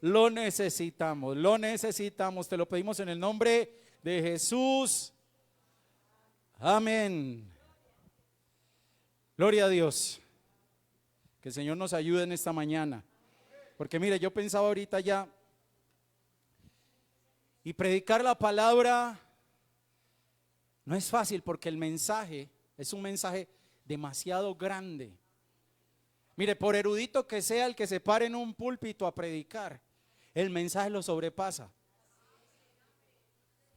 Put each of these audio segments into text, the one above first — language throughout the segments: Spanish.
lo necesitamos, te lo pedimos en el nombre de Jesús, amén. Gloria a Dios, que el Señor nos ayude en esta mañana, porque mire, yo pensaba ahorita ya, y predicar la palabra no es fácil, porque el mensaje es un mensaje demasiado grande. Mire, por erudito que sea el que se pare en un púlpito a predicar, el mensaje lo sobrepasa.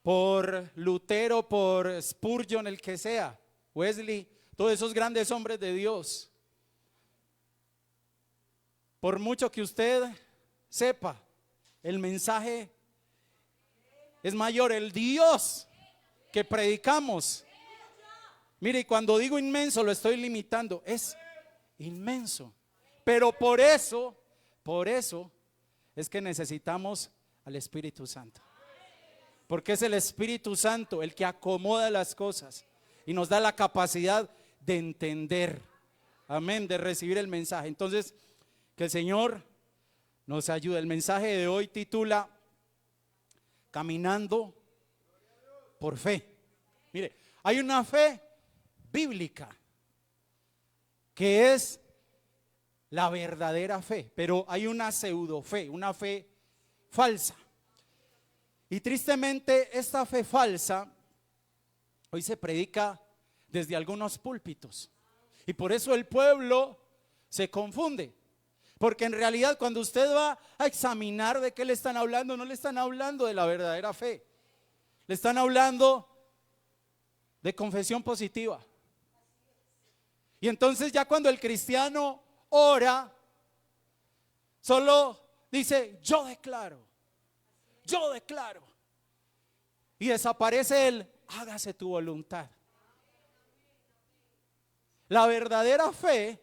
Por Lutero, por Spurgeon, el que sea, Wesley, todos esos grandes hombres de Dios. Por mucho que usted sepa, el mensaje es mayor. El Dios que predicamos, mire, y cuando digo inmenso lo estoy limitando, es inmenso. Pero por eso es que necesitamos al Espíritu Santo, porque es el Espíritu Santo el que acomoda las cosas y nos da la capacidad de entender, amén, de recibir el mensaje. Entonces, que el Señor nos ayude. El mensaje de hoy titula Caminando por fe. Mire, hay una fe bíblica que es la verdadera fe, pero hay una pseudo fe, una fe falsa. Y tristemente esta fe falsa hoy se predica desde algunos púlpitos, y por eso el pueblo se confunde, porque en realidad cuando usted va a examinar de qué le están hablando, no le están hablando de la verdadera fe, le están hablando de confesión positiva. Y entonces ya cuando el cristiano ora, solo dice yo declaro, y desaparece el hágase tu voluntad. La verdadera fe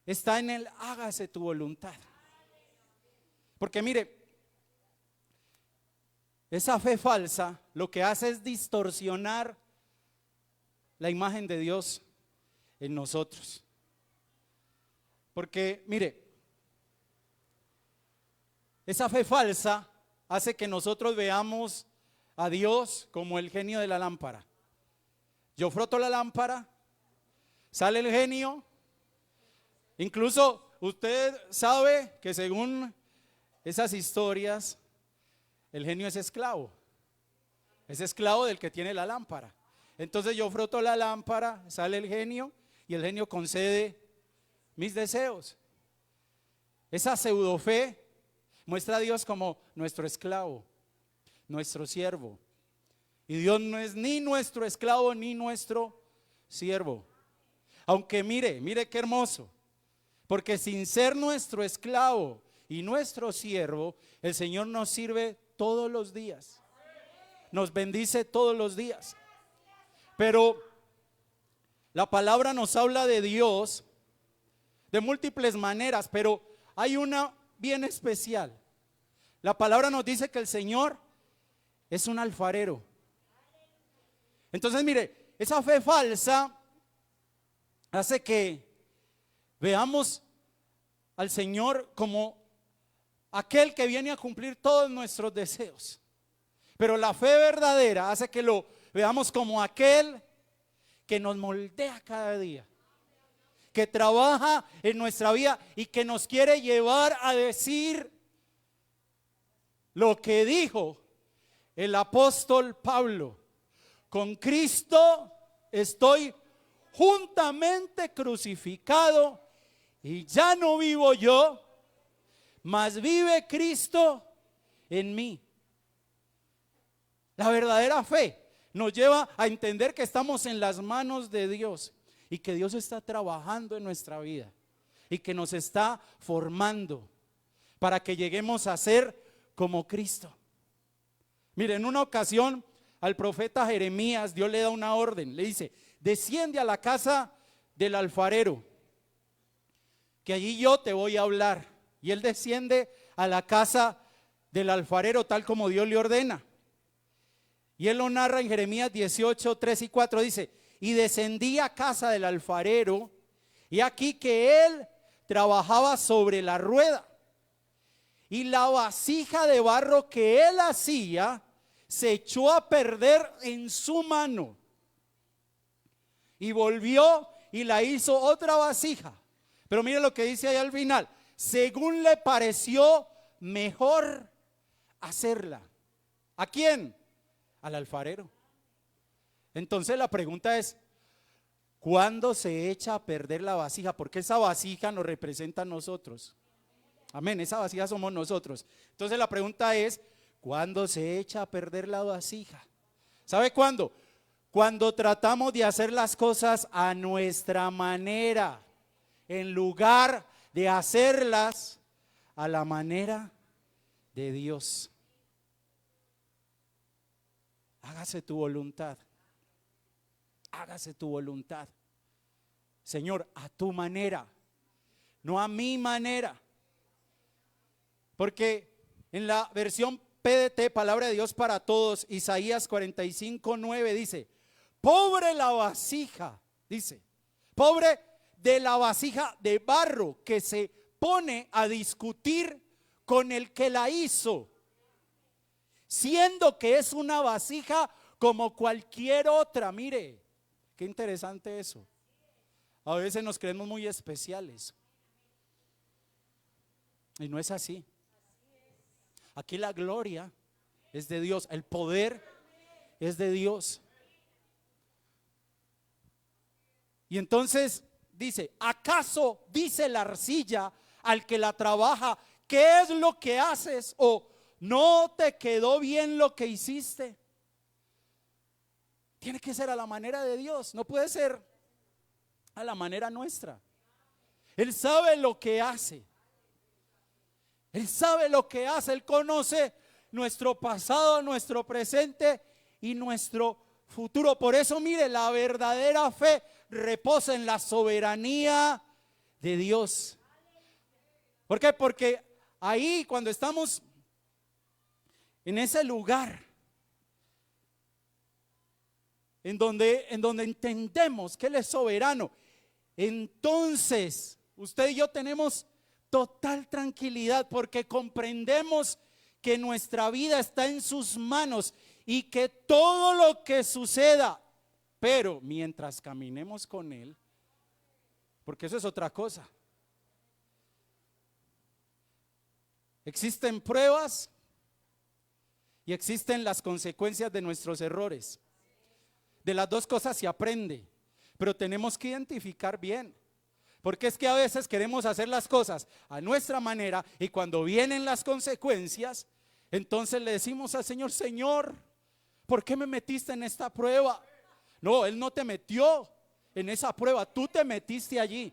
está en el hágase tu voluntad, porque mire, esa fe falsa lo que hace es distorsionar la imagen de Dios en nosotros. Porque mire, esa fe falsa hace que nosotros veamos a Dios como el genio de la lámpara. Yo froto la lámpara, sale el genio. Incluso usted sabe que según esas historias, el genio es esclavo del que tiene la lámpara. Entonces yo froto la lámpara, sale el genio y el genio concede mis deseos. Esa pseudo fe muestra a Dios como nuestro esclavo, nuestro siervo. Y Dios no es ni nuestro esclavo ni nuestro siervo. Aunque mire qué hermoso, porque sin ser nuestro esclavo y nuestro siervo, el Señor nos sirve todos los días, nos bendice todos los días. Pero la palabra nos habla de Dios de múltiples maneras, pero hay una bien especial. La palabra nos dice que el Señor es un alfarero. Entonces mire, esa fe falsa hace que veamos al Señor como aquel que viene a cumplir todos nuestros deseos. Pero la fe verdadera hace que lo veamos como aquel que nos moldea cada día, que trabaja en nuestra vida y que nos quiere llevar a decir lo que dijo el apóstol Pablo: con Cristo estoy juntamente crucificado, y ya no vivo yo, mas vive Cristo en mí. La verdadera fe nos lleva a entender que estamos en las manos de Dios y que Dios está trabajando en nuestra vida y que nos está formando para que lleguemos a ser como Cristo. Mire, en una ocasión al profeta Jeremías Dios le da una orden, le dice: desciende a la casa del alfarero, que allí yo te voy a hablar. Y él desciende a la casa del alfarero tal como Dios le ordena. Y él lo narra en Jeremías 18, 3 y 4, dice: y descendí a casa del alfarero, y aquí que él trabajaba sobre la rueda, y la vasija de barro que él hacía se echó a perder en su mano. Y volvió y la hizo otra vasija. Pero mire lo que dice ahí al final: según le pareció mejor hacerla. ¿A quién? Al alfarero. Entonces la pregunta es: ¿cuándo se echa a perder la vasija? Porque esa vasija nos representa a nosotros. Amén, esa vasija somos nosotros. Entonces la pregunta es: ¿cuándo se echa a perder la vasija? ¿Sabe cuándo? Cuando tratamos de hacer las cosas a nuestra manera, en lugar de hacerlas a la manera de Dios. Hágase tu voluntad. Hágase tu voluntad, Señor, a tu manera, no a mi manera. Porque en la versión PDT, Palabra de Dios para Todos, Isaías 45:9 dice: pobre la vasija, dice, pobre de la vasija de barro que se pone a discutir con el que la hizo, siendo que es una vasija como cualquier otra. Mire, qué interesante eso. A veces nos creemos muy especiales y no es así. Aquí la gloria es de Dios, el poder es de Dios. Y entonces dice: ¿acaso dice la arcilla al que la trabaja, qué es lo que haces? ¿O no te quedó bien lo que hiciste? Tiene que ser a la manera de Dios, no puede ser a la manera nuestra. Él sabe lo que hace. Él sabe lo que hace. Él conoce nuestro pasado, nuestro presente y nuestro futuro. Por eso, mire, la verdadera fe reposa en la soberanía de Dios. ¿Por qué? Porque ahí, cuando estamos en ese lugar en donde entendemos que Él es soberano, entonces usted y yo tenemos total tranquilidad, porque comprendemos que nuestra vida está en sus manos y que todo lo que suceda, pero mientras caminemos con Él, porque eso es otra cosa. Existen pruebas y existen las consecuencias de nuestros errores. De las dos cosas se aprende, pero tenemos que identificar bien. Porque es que a veces queremos hacer las cosas a nuestra manera y cuando vienen las consecuencias, entonces le decimos al Señor: Señor, ¿por qué me metiste en esta prueba? No, Él no te metió en esa prueba, tú te metiste allí.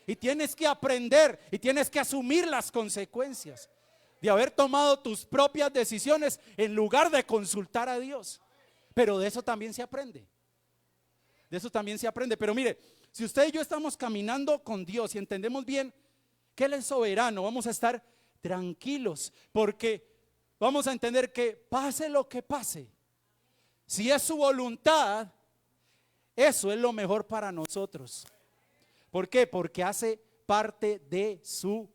Y tienes que aprender y tienes que asumir las consecuencias de haber tomado tus propias decisiones en lugar de consultar a Dios. Pero de eso también se aprende. De eso también se aprende. Pero mire, si usted y yo estamos caminando con Dios y entendemos bien que Él es soberano, vamos a estar tranquilos, porque vamos a entender que pase lo que pase, si es su voluntad, eso es lo mejor para nosotros. ¿Por qué? Porque hace parte de su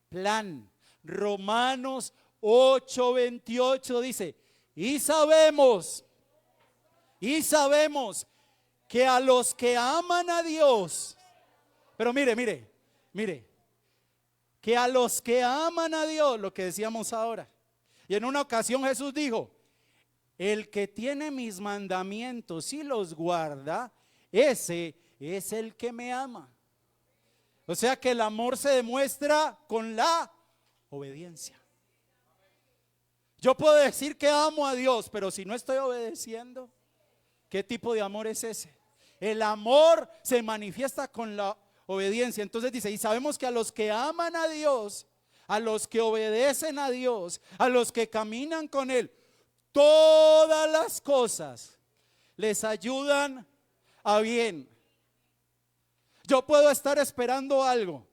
plan. Romanos 8:28 dice: y sabemos que a los que aman a Dios, pero mire, que a los que aman a Dios, lo que decíamos ahora, y en una ocasión Jesús dijo: el que tiene mis mandamientos y los guarda, ese es el que me ama. O sea que el amor se demuestra con la obediencia. Yo puedo decir que amo a Dios, pero si no estoy obedeciendo, ¿qué tipo de amor es ese? El amor se manifiesta con la obediencia. Entonces dice: y sabemos que a los que aman a Dios, a los que obedecen a Dios, a los que caminan con Él, todas las cosas les ayudan a bien. Yo puedo estar esperando algo,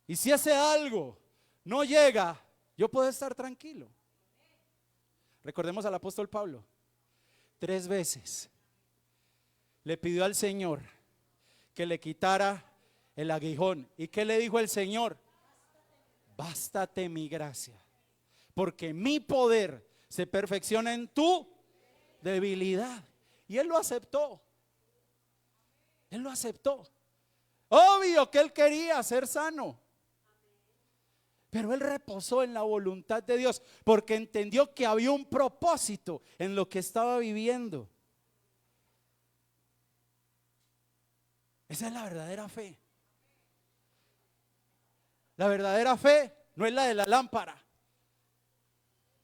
y si ese algo no llega, yo puedo estar tranquilo. Recordemos al apóstol Pablo. 3 veces le pidió al Señor que le quitara el aguijón. ¿Y qué le dijo el Señor? bástate mi gracia, porque mi poder se perfecciona en tu debilidad. Y él lo aceptó. Él lo aceptó. Obvio que él quería ser sano, pero él reposó en la voluntad de Dios, porque entendió que había un propósito en lo que estaba viviendo. Esa es la verdadera fe. La verdadera fe no es la de la lámpara,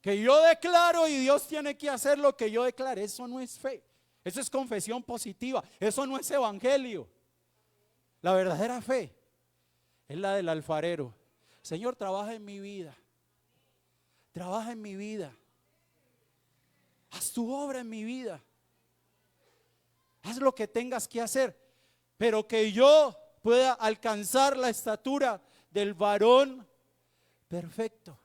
que yo declaro y Dios tiene que hacer lo que yo declare. Eso no es fe, eso es confesión positiva, eso no es evangelio. La verdadera fe es la del alfarero. Señor, trabaja en mi vida, trabaja en mi vida, haz tu obra en mi vida, haz lo que tengas que hacer, pero que yo pueda alcanzar la estatura del varón perfecto.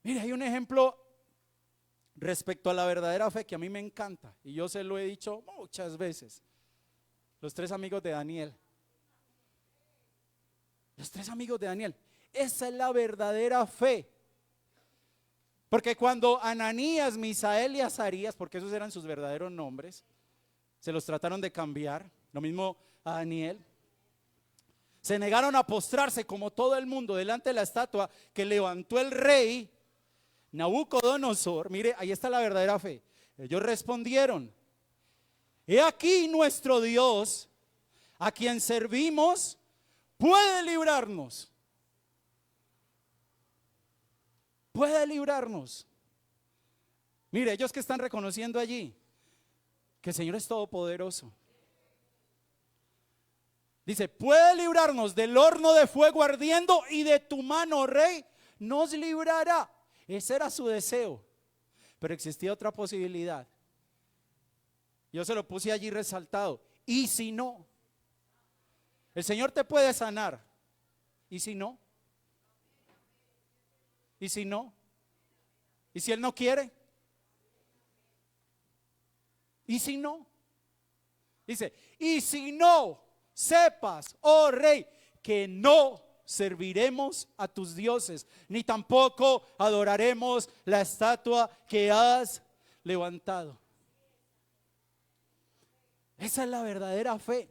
Mire, hay un ejemplo respecto a la verdadera fe que a mí me encanta, y yo se lo he dicho muchas veces. Los 3 amigos de Daniel. Los 3 amigos de Daniel. Esa es la verdadera fe. Porque cuando Ananías, Misael y Azarías, porque esos eran sus verdaderos nombres, se los trataron de cambiar, lo mismo a Daniel, se negaron a postrarse como todo el mundo delante de la estatua que levantó el rey Nabucodonosor. Mire, ahí está la verdadera fe. Ellos respondieron: he aquí nuestro Dios, a quien servimos, puede librarnos. Puede librarnos. Mire, ellos que están reconociendo allí que el Señor es todopoderoso. Dice: puede librarnos del horno de fuego ardiendo, y de tu mano, rey, nos librará. Ese era su deseo. Pero existía otra posibilidad. Yo se lo puse allí resaltado. ¿Y si no? El Señor te puede sanar. ¿Y si no? ¿Y si no? ¿Y si Él no quiere? ¿Y si no? Dice: y si no, sepas, oh rey, que no serviremos a tus dioses, ni tampoco adoraremos la estatua que has levantado. Esa es la verdadera fe.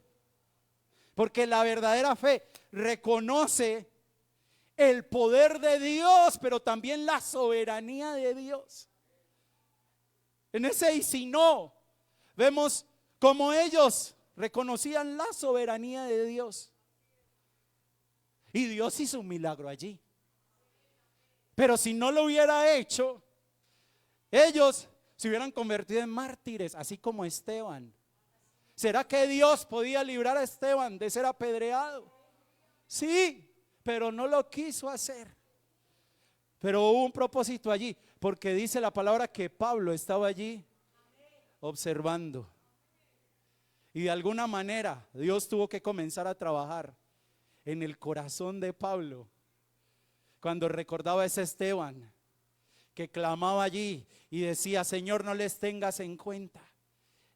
Porque la verdadera fe reconoce el poder de Dios, pero también la soberanía de Dios. En ese y si no, vemos cómo ellos reconocían la soberanía de Dios. Y Dios hizo un milagro allí. Pero si no lo hubiera hecho, ellos se hubieran convertido en mártires, así como Esteban. ¿Será que Dios podía librar a Esteban de ser apedreado? Sí, pero no lo quiso hacer. Pero hubo un propósito allí, porque dice la palabra que Pablo estaba allí observando. Y de alguna manera Dios tuvo que comenzar a trabajar en el corazón de Pablo, cuando recordaba a ese Esteban que clamaba allí y decía: Señor, no les tengas en cuenta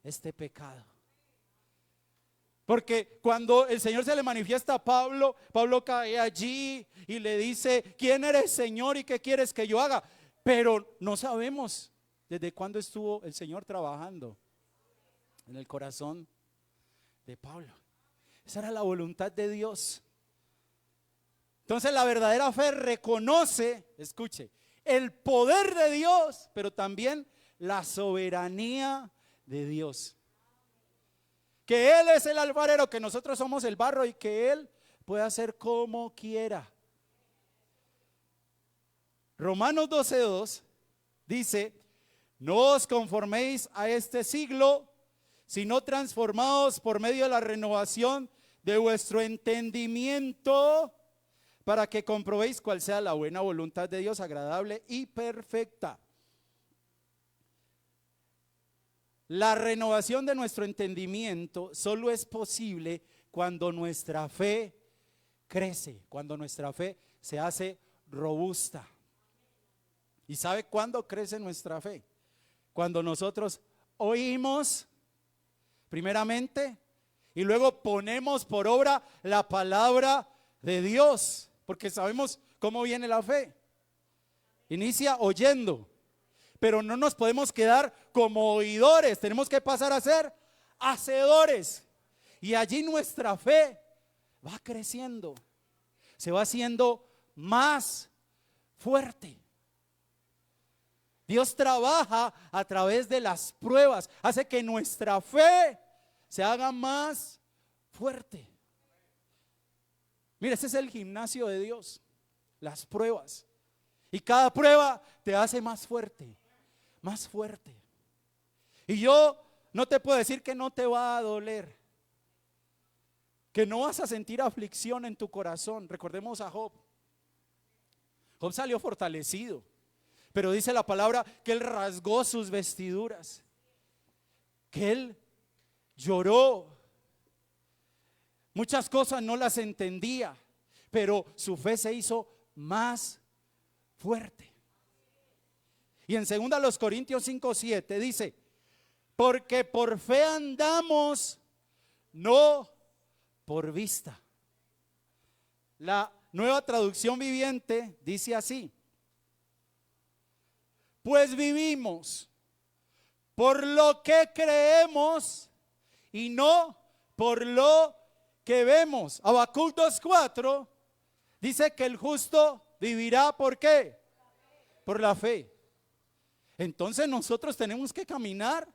este pecado. Porque cuando el Señor se le manifiesta a Pablo, Pablo cae allí y le dice: ¿quién eres, Señor, y qué quieres que yo haga? Pero no sabemos desde cuándo estuvo el Señor trabajando en el corazón de Pablo. Esa era la voluntad de Dios. Entonces la verdadera fe reconoce, escuche, el poder de Dios, pero también la soberanía de Dios. Que Él es el alfarero, que nosotros somos el barro y que Él puede hacer como quiera. Romanos 12:2 dice: no os conforméis a este siglo, sino transformaos por medio de la renovación de vuestro entendimiento, para que comprobéis cuál sea la buena voluntad de Dios, agradable y perfecta. La renovación de nuestro entendimiento solo es posible cuando nuestra fe crece, cuando nuestra fe se hace robusta. ¿Y sabe cuándo crece nuestra fe? Cuando nosotros oímos primeramente y luego ponemos por obra la palabra de Dios, porque sabemos cómo viene la fe. Inicia oyendo, pero no nos podemos quedar como oidores, tenemos que pasar a ser hacedores. Y allí nuestra fe va creciendo, se va haciendo más fuerte. Dios trabaja a través de las pruebas, hace que nuestra fe se haga más fuerte. Mira, ese es el gimnasio de Dios, las pruebas. Y cada prueba te hace más fuerte, más fuerte. Y yo no te puedo decir que no te va a doler, que no vas a sentir aflicción en tu corazón. Recordemos a Job. Job salió fortalecido, pero dice la palabra que él rasgó sus vestiduras, que él lloró. Muchas cosas no las entendía, pero su fe se hizo más fuerte. Y en 2 Corintios 5:7 dice: porque por fe andamos, no por vista. La Nueva Traducción Viviente dice así: pues vivimos por lo que creemos y no por lo que vemos. Habacuc 2:4 dice que el justo vivirá, ¿por qué? Por la fe. Entonces nosotros tenemos que caminar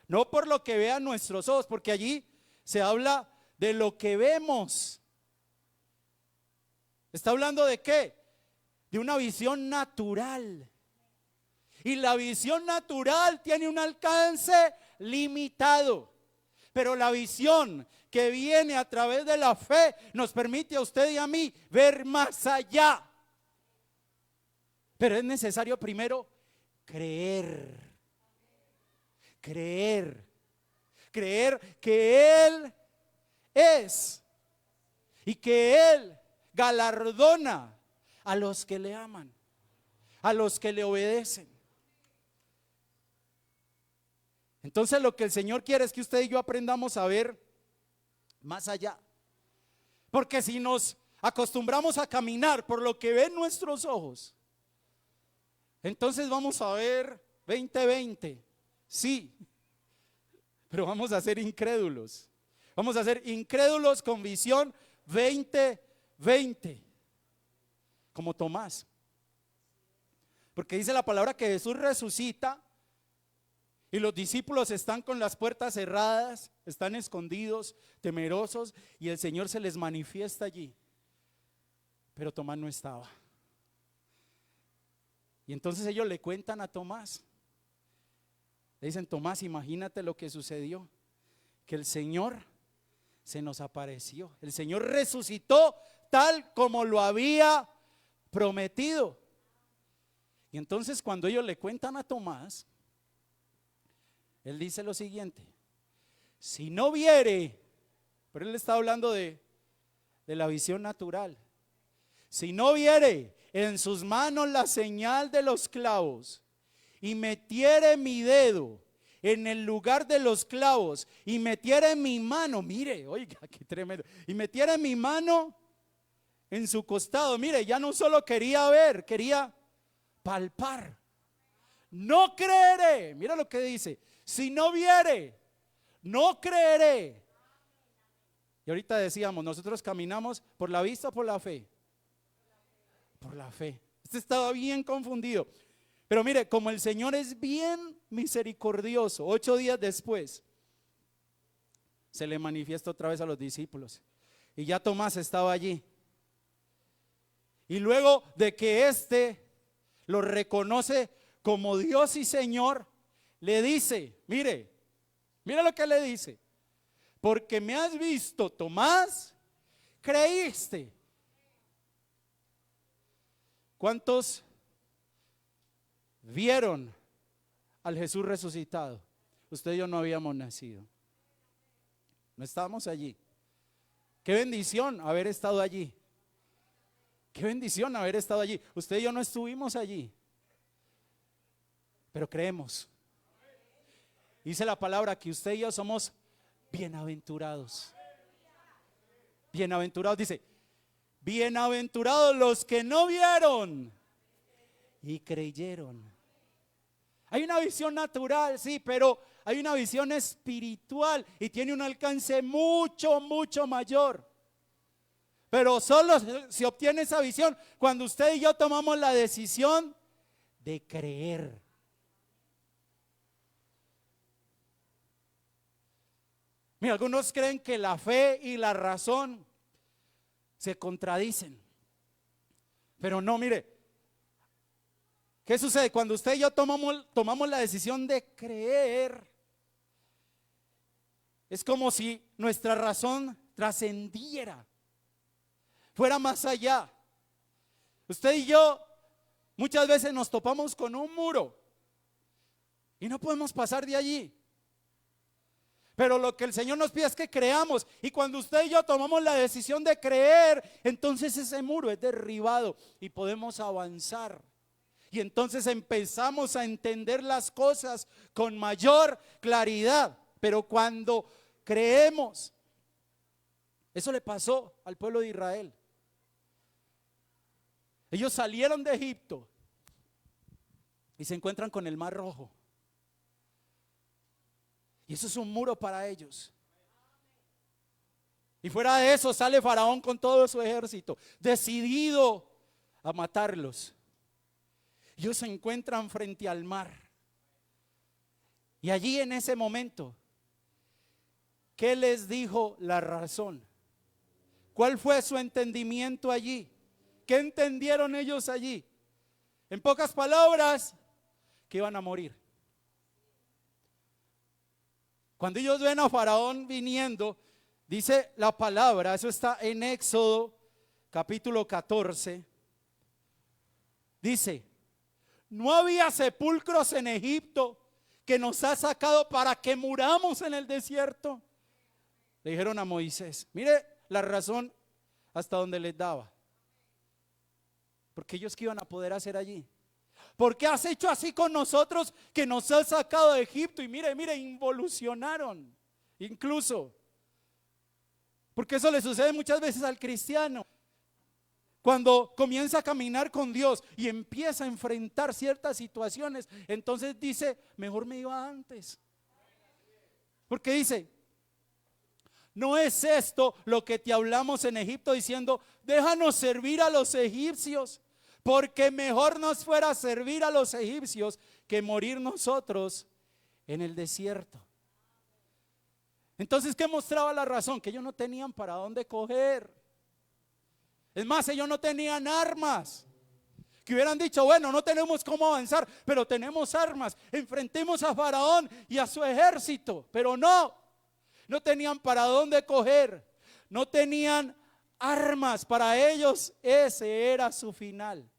no por lo que vean nuestros ojos, porque allí se habla de lo que vemos. Está hablando de qué? De una visión natural. Y la visión natural tiene un alcance limitado. Pero la visión que viene a través de la fe nos permite a usted y a mí ver más allá. Pero es necesario primero creer. Creer que Él es y que Él galardona a los que le aman, a los que le obedecen. Entonces lo que el Señor quiere es que usted y yo aprendamos a ver más allá. Porque si nos acostumbramos a caminar por lo que ven nuestros ojos, entonces vamos a ver 20/20, sí, pero vamos a ser incrédulos. Vamos a ser incrédulos con visión 20/20, como Tomás. Porque dice la palabra que Jesús resucita y los discípulos están con las puertas cerradas, están escondidos, temerosos, y el Señor se les manifiesta allí. Pero Tomás no estaba. Y entonces ellos le cuentan a Tomás. Le dicen: Tomás, imagínate lo que sucedió, que el Señor se nos apareció, el Señor resucitó tal como lo había prometido. Y entonces cuando ellos le cuentan a Tomás, él dice lo siguiente: si no viere, pero él está hablando de la visión natural, si no viere en sus manos la señal de los clavos, y metiere mi dedo en el lugar de los clavos, y metiere mi mano, mire, oiga, qué tremendo, y metiere mi mano en su costado, mire, ya no solo quería ver, quería palpar. No creeré, mira lo que dice: si no viere, no creeré. Y ahorita decíamos, nosotros caminamos por la vista o por la fe. Por la fe. Este estaba bien confundido. Pero mire, como el Señor es bien misericordioso, 8 días después se le manifiesta otra vez a los discípulos. Y ya Tomás estaba allí. Y luego de que éste lo reconoce como Dios y Señor, le dice, mire lo que le dice: porque me has visto, Tomás, creíste. ¿Cuántos vieron al Jesús resucitado? Usted y yo no habíamos nacido, no estábamos allí. Qué bendición haber estado allí. Qué bendición haber estado allí. Usted y yo no estuvimos allí, pero creemos. Dice la palabra que usted y yo somos bienaventurados. Bienaventurados, dice, bienaventurados los que no vieron y creyeron. Hay una visión natural, sí, pero hay una visión espiritual y tiene un alcance mucho, mucho mayor. Pero solo se obtiene esa visión cuando usted y yo tomamos la decisión de creer. Mira, algunos creen que la fe y la razón se contradicen. Pero no, mire, ¿qué sucede? Cuando usted y yo tomamos la decisión de creer, es como si nuestra razón trascendiera, fuera más allá. Usted y yo muchas veces nos topamos con un muro y no podemos pasar de allí. Pero lo que el Señor nos pide es que creamos, y cuando usted y yo tomamos la decisión de creer, entonces ese muro es derribado y podemos avanzar. Y entonces empezamos a entender las cosas con mayor claridad. Pero cuando creemos, eso le pasó al pueblo de Israel. Ellos salieron de Egipto y se encuentran con el Mar Rojo. Y eso es un muro para ellos. Y fuera de eso sale Faraón con todo su ejército, decidido a matarlos. Ellos se encuentran frente al mar. Y allí en ese momento, ¿qué les dijo la razón? ¿Cuál fue su entendimiento allí? ¿Qué entendieron ellos allí? En pocas palabras, que iban a morir. Cuando ellos ven a Faraón viniendo, dice la palabra, eso está en Éxodo capítulo 14, dice: no había sepulcros en Egipto que nos ha sacado para que muramos en el desierto. Le dijeron a Moisés. Mire la razón hasta donde les daba. Porque ellos, ¿qué iban a poder hacer allí? ¿Por qué has hecho así con nosotros que nos has sacado de Egipto? Y mire, involucionaron incluso. Porque eso le sucede muchas veces al cristiano. Cuando comienza a caminar con Dios y empieza a enfrentar ciertas situaciones, entonces dice, mejor me iba antes. Porque dice, ¿no es esto lo que te hablamos en Egipto diciendo, déjanos servir a los egipcios? Porque mejor nos fuera servir a los egipcios que morir nosotros en el desierto. Entonces, ¿qué mostraba la razón? Que ellos no tenían para dónde coger. Es más, ellos no tenían armas. Que hubieran dicho, bueno, no tenemos cómo avanzar, pero tenemos armas. Enfrentemos a Faraón y a su ejército. Pero no tenían para dónde coger. No tenían armas. Para ellos ese era su final.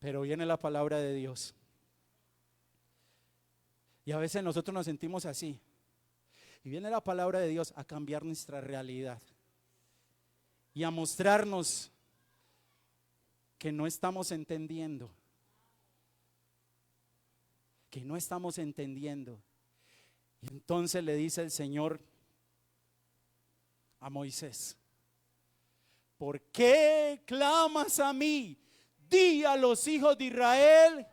Pero viene la palabra de Dios. Y a veces nosotros nos sentimos así. Y viene la palabra de Dios a cambiar nuestra realidad. Y a mostrarnos que no estamos entendiendo. Que no estamos entendiendo. Y entonces le dice el Señor a Moisés: ¿por qué clamas a mí? Di a los hijos de Israel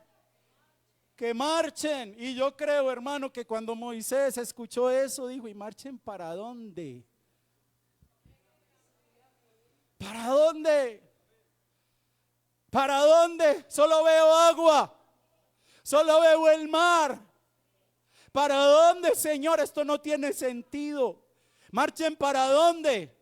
que marchen. Y yo creo, hermano, que cuando Moisés escuchó eso, dijo, ¿y marchen para dónde? ¿Para dónde? ¿Para dónde? Solo veo agua, solo veo el mar. ¿Para dónde, Señor? Esto no tiene sentido. ¿Marchen para dónde?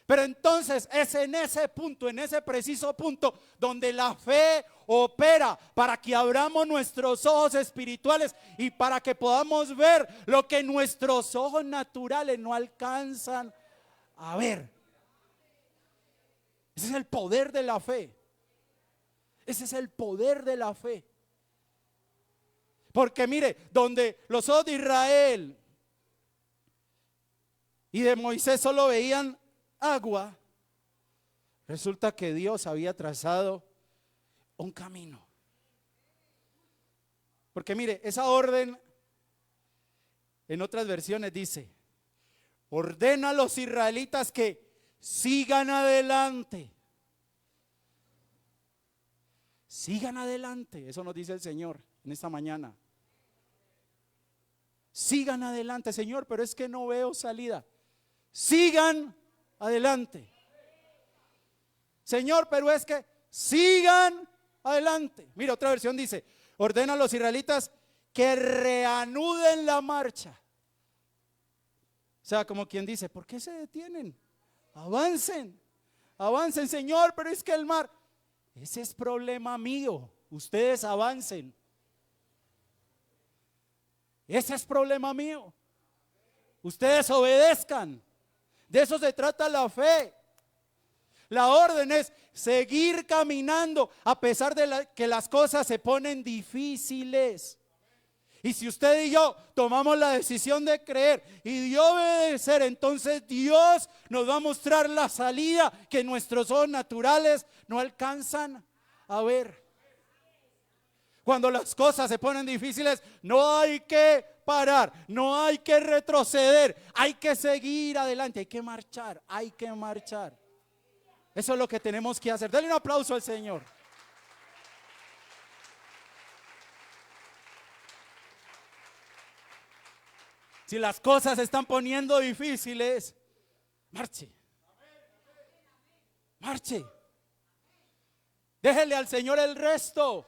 Pero entonces es en ese punto, en ese preciso punto, donde la fe opera para que abramos nuestros ojos espirituales y para que podamos ver lo que nuestros ojos naturales no alcanzan a ver. Ese es el poder de la fe. Ese es el poder de la fe. Porque mire, donde los ojos de Israel y de Moisés solo veían agua, resulta que Dios había trazado un camino. Porque mire, esa orden en otras versiones dice: ordena a los israelitas que sigan adelante. Sigan adelante, eso nos dice el Señor en esta mañana. Sigan adelante, Señor, pero es que no veo salida. Sigan adelante. Señor, pero es que sigan adelante. Mira, otra versión dice: ordena a los israelitas que reanuden la marcha. O sea, como quien dice: ¿por qué se detienen? Avancen, avancen, Señor, pero es que el mar, ese es problema mío. Ustedes avancen. Ese es problema mío. Ustedes obedezcan. De eso se trata la fe. La orden es seguir caminando a pesar de que las cosas se ponen difíciles. Y si usted y yo tomamos la decisión de creer y de obedecer, entonces Dios nos va a mostrar la salida que nuestros ojos naturales no alcanzan a ver. Cuando las cosas se ponen difíciles, no hay que parar, no hay que retroceder, hay que seguir adelante, hay que marchar, hay que marchar. Eso es lo que tenemos que hacer. Dale un aplauso al Señor. Si las cosas se están poniendo difíciles, marche. Marche. Déjele al Señor el resto.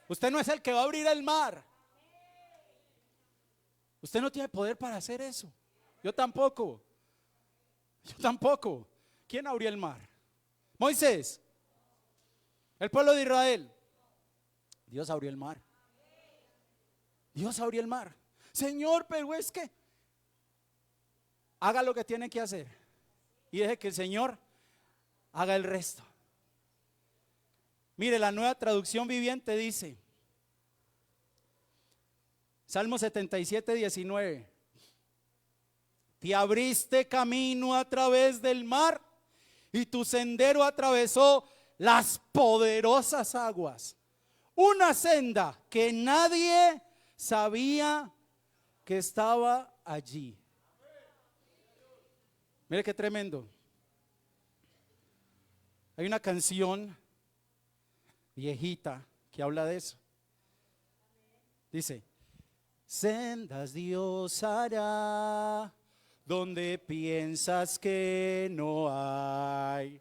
Usted no es el que va a abrir el mar. Usted no tiene poder para hacer eso. Yo tampoco. Yo tampoco. ¿Quién abrió el mar? Moisés. El pueblo de Israel. Dios abrió el mar. Dios abrió el mar. Señor, pero es que haga lo que tiene que hacer y deje que el Señor haga el resto. Mire, la Nueva Traducción Viviente dice, Salmo 77, 19: te abriste camino a través del mar y tu sendero atravesó las poderosas aguas, una senda que nadie sabía que estaba allí. Mire qué tremendo. Hay una canción viejita que habla de eso. Dice: sendas Dios hará donde piensas que no hay.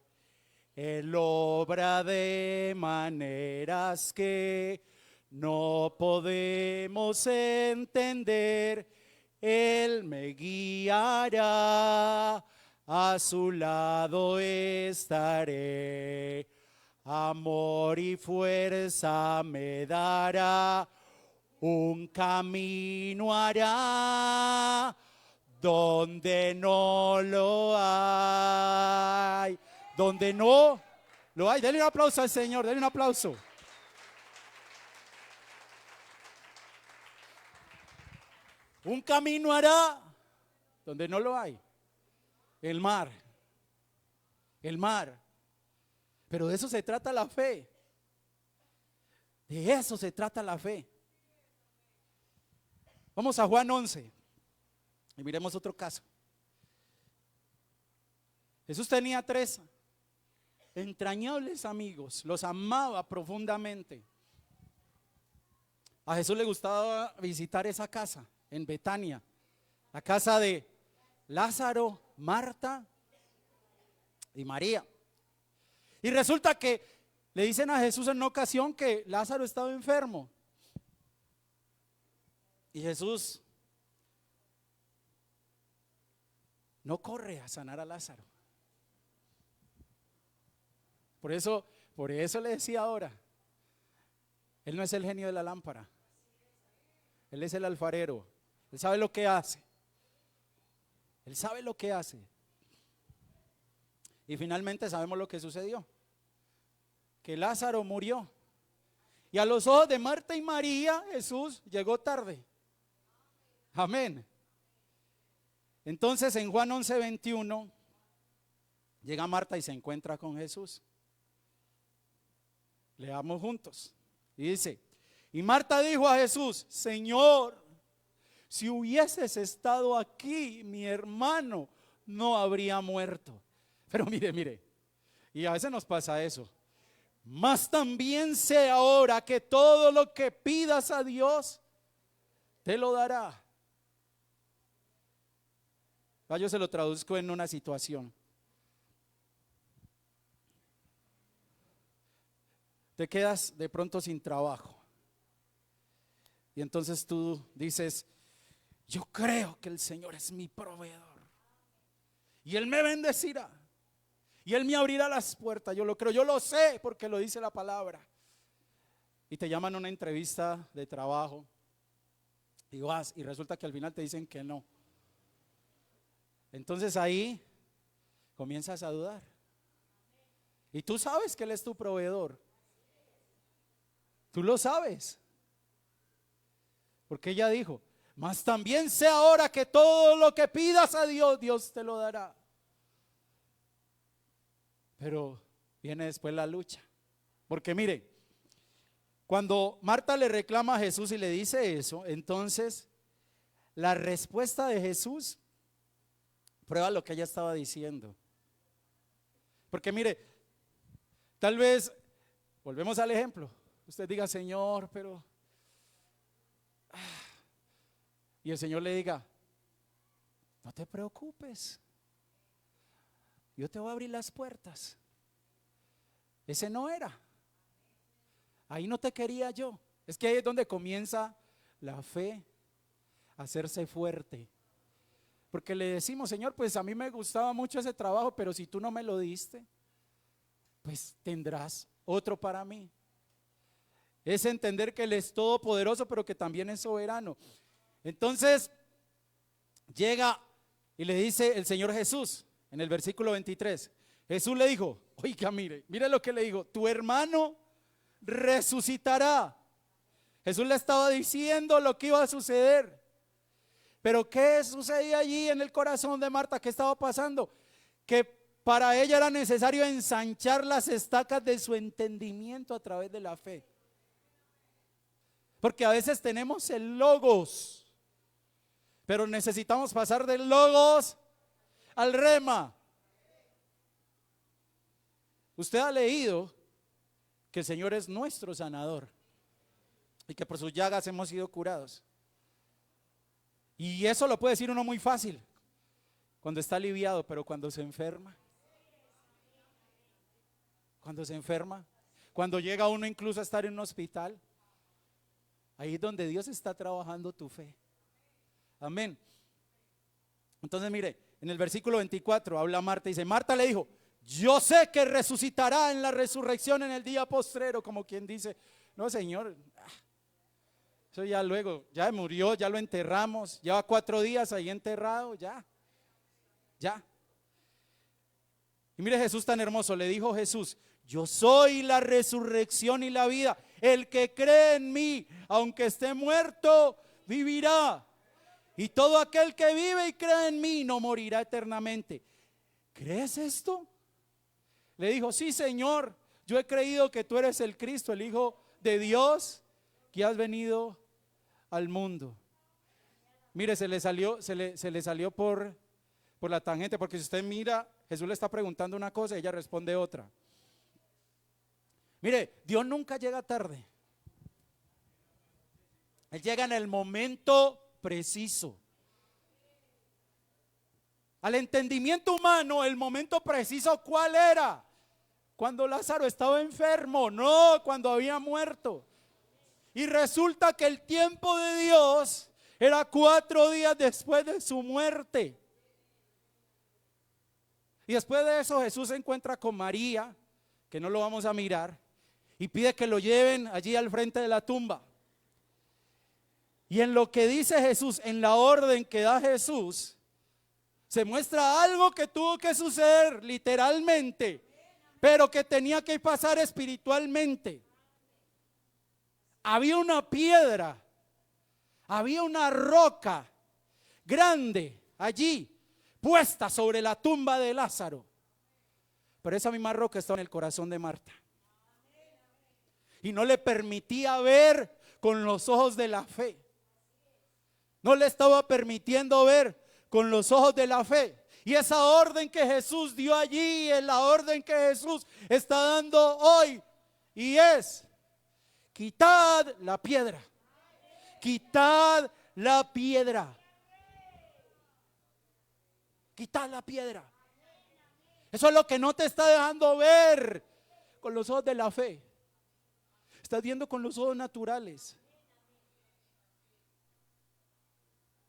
Él obra de maneras que no podemos entender. Él me guiará, a su lado estaré. Amor y fuerza me dará, un camino hará donde no lo hay. Donde no lo hay. Denle un aplauso al Señor, denle un aplauso. Un camino hará donde no lo hay. El mar. El mar. Pero de eso se trata la fe. De eso se trata la fe. Vamos a Juan 11 y miremos otro caso. Jesús tenía 3 entrañables amigos, los amaba profundamente. A Jesús le gustaba visitar esa casa en Betania, la casa de Lázaro, Marta y María. Y resulta que le dicen a Jesús en una ocasión que Lázaro estaba enfermo. Y Jesús no corre a sanar a Lázaro. Por eso le decía ahora, Él no es el genio de la lámpara. Él es el alfarero. Él sabe lo que hace. Él sabe lo que hace. Y finalmente sabemos lo que sucedió. Que Lázaro murió. Y a los ojos de Marta y María, Jesús llegó tarde. Amén. Entonces en Juan 11, 21, llega Marta y se encuentra con Jesús. Leamos juntos. Y dice: y Marta dijo a Jesús: Señor, si hubieses estado aquí, mi hermano no habría muerto. Pero mire, y a veces nos pasa eso. Mas también sé ahora que todo lo que pidas a Dios, te lo dará. Yo se lo traduzco en una situación. Te quedas de pronto sin trabajo. Y entonces tú dices, yo creo que el Señor es mi proveedor. Y Él me bendecirá. Y Él me abrirá las puertas. Yo lo creo, yo lo sé porque lo dice la palabra. Y te llaman a una entrevista de trabajo. Y vas y resulta que al final te dicen que no. Entonces ahí comienzas a dudar. Y tú sabes que Él es tu proveedor. Tú lo sabes. Porque ella dijo, mas también sé ahora que todo lo que pidas a Dios, Dios te lo dará. Pero viene después la lucha. Porque mire, cuando Marta le reclama a Jesús y le dice eso, entonces la respuesta de Jesús prueba lo que ella estaba diciendo. Porque mire, tal vez, volvemos al ejemplo, usted diga, Señor, pero... Y el Señor le diga, no te preocupes, yo te voy a abrir las puertas. Ese no era. Ahí no te quería yo. Es que ahí es donde comienza la fe a hacerse fuerte. Porque le decimos, Señor, pues a mí me gustaba mucho ese trabajo, pero si tú no me lo diste, pues tendrás otro para mí. Es entender que Él es todopoderoso, pero que también es soberano. Entonces, llega y le dice el Señor Jesús, en el versículo 23, Jesús le dijo, oiga, mire lo que le digo, tu hermano resucitará. Jesús le estaba diciendo lo que iba a suceder. Pero ¿qué sucedía allí en el corazón de Marta? ¿Qué estaba pasando? Que para ella era necesario ensanchar las estacas de su entendimiento a través de la fe. Porque a veces tenemos el logos, pero necesitamos pasar del logos al rema. Usted ha leído que el Señor es nuestro sanador y que por sus llagas hemos sido curados. Y eso lo puede decir uno muy fácil cuando está aliviado, pero cuando se enferma, cuando llega uno incluso a estar en un hospital, ahí es donde Dios está trabajando tu fe. Amén. Entonces mire, en el versículo 24 habla Marta y dice, Marta le dijo, yo sé que resucitará en la resurrección en el día postrero, como quien dice, no Señor, eso ya luego, ya murió, ya lo enterramos, lleva 4 días ahí enterrado, ya. Y mire Jesús tan hermoso, le dijo Jesús, yo soy la resurrección y la vida, el que cree en mí, aunque esté muerto, vivirá. Y todo aquel que vive y cree en mí no morirá eternamente. ¿Crees esto? Le dijo, sí Señor, yo he creído que tú eres el Cristo, el Hijo de Dios, que has venido al mundo. Mire, se le salió por la tangente, porque si usted mira, Jesús le está preguntando una cosa y ella responde otra. Mire, Dios nunca llega tarde. Él llega en el momento preciso. Al entendimiento humano, el momento preciso, ¿cuál era? Cuando Lázaro estaba enfermo, no, cuando había muerto. Y resulta que el tiempo de Dios era 4 días después de su muerte. Y después de eso Jesús se encuentra con María, que no lo vamos a mirar, y pide que lo lleven allí al frente de la tumba. Y en lo que dice Jesús, en la orden que da Jesús, se muestra algo que tuvo que suceder literalmente, pero que tenía que pasar espiritualmente. Había una piedra, había una roca grande allí, puesta sobre la tumba de Lázaro. Pero esa misma roca estaba en el corazón de Marta. Y no le permitía ver con los ojos de la fe. No le estaba permitiendo ver con los ojos de la fe. Y esa orden que Jesús dio allí es la orden que Jesús está dando hoy. Y es: quitad la piedra. Quitad la piedra. Quitad la piedra. Eso es lo que no te está dejando ver con los ojos de la fe. Estás viendo con los ojos naturales.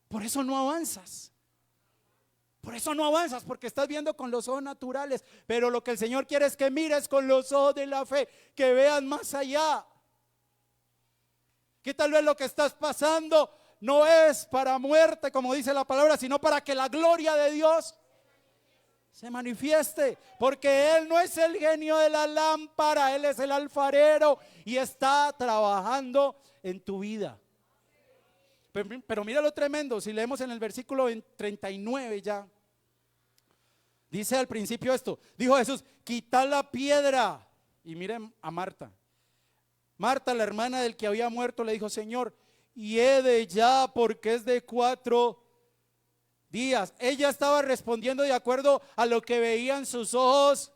Por eso no avanzas. Por eso no avanzas, porque estás viendo con los ojos naturales. Pero lo que el Señor quiere es que mires con los ojos de la fe, que veas más allá. Que tal vez lo que estás pasando no es para muerte, como dice la palabra, sino para que la gloria de Dios se manifieste. Porque Él no es el genio de la lámpara, Él es el alfarero y está trabajando en tu vida. Pero mira lo tremendo, si leemos en el versículo 39 ya. Dice al principio esto, dijo Jesús: quitad la piedra. Y miren a Marta. Marta, la hermana del que había muerto, le dijo: Señor, hiede ya, porque es de 4 días. Ella estaba respondiendo de acuerdo a lo que veían sus ojos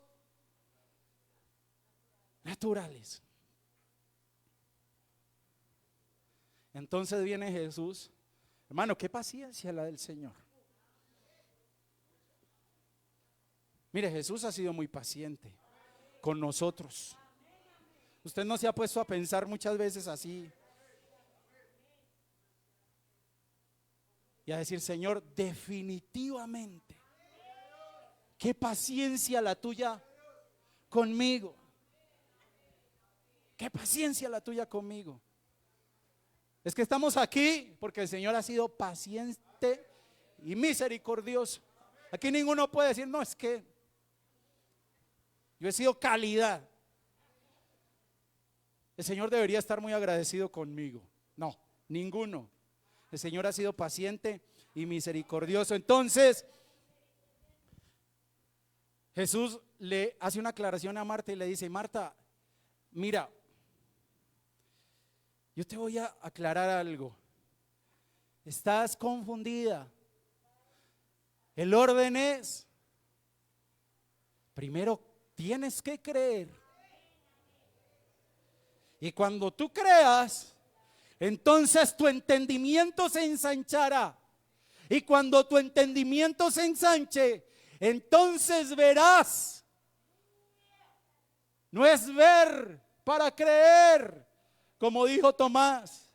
naturales. Entonces viene Jesús. Hermano, qué paciencia la del Señor. Mire, Jesús ha sido muy paciente con nosotros. Usted no se ha puesto a pensar muchas veces así y a decir: Señor, definitivamente, qué paciencia la tuya conmigo. Qué paciencia la tuya conmigo. Es que estamos aquí porque el Señor ha sido paciente y misericordioso. Aquí ninguno puede decir: no, es que yo he sido calidad. El Señor debería estar muy agradecido conmigo. No, ninguno. El Señor ha sido paciente y misericordioso. Entonces, Jesús le hace una aclaración a Marta y le dice: Marta, mira, yo te voy a aclarar algo. Estás confundida. El orden es: primero tienes que creer. Y cuando tú creas, entonces tu entendimiento se ensanchará. Y cuando tu entendimiento se ensanche, entonces verás. No es ver para creer, como dijo Tomás.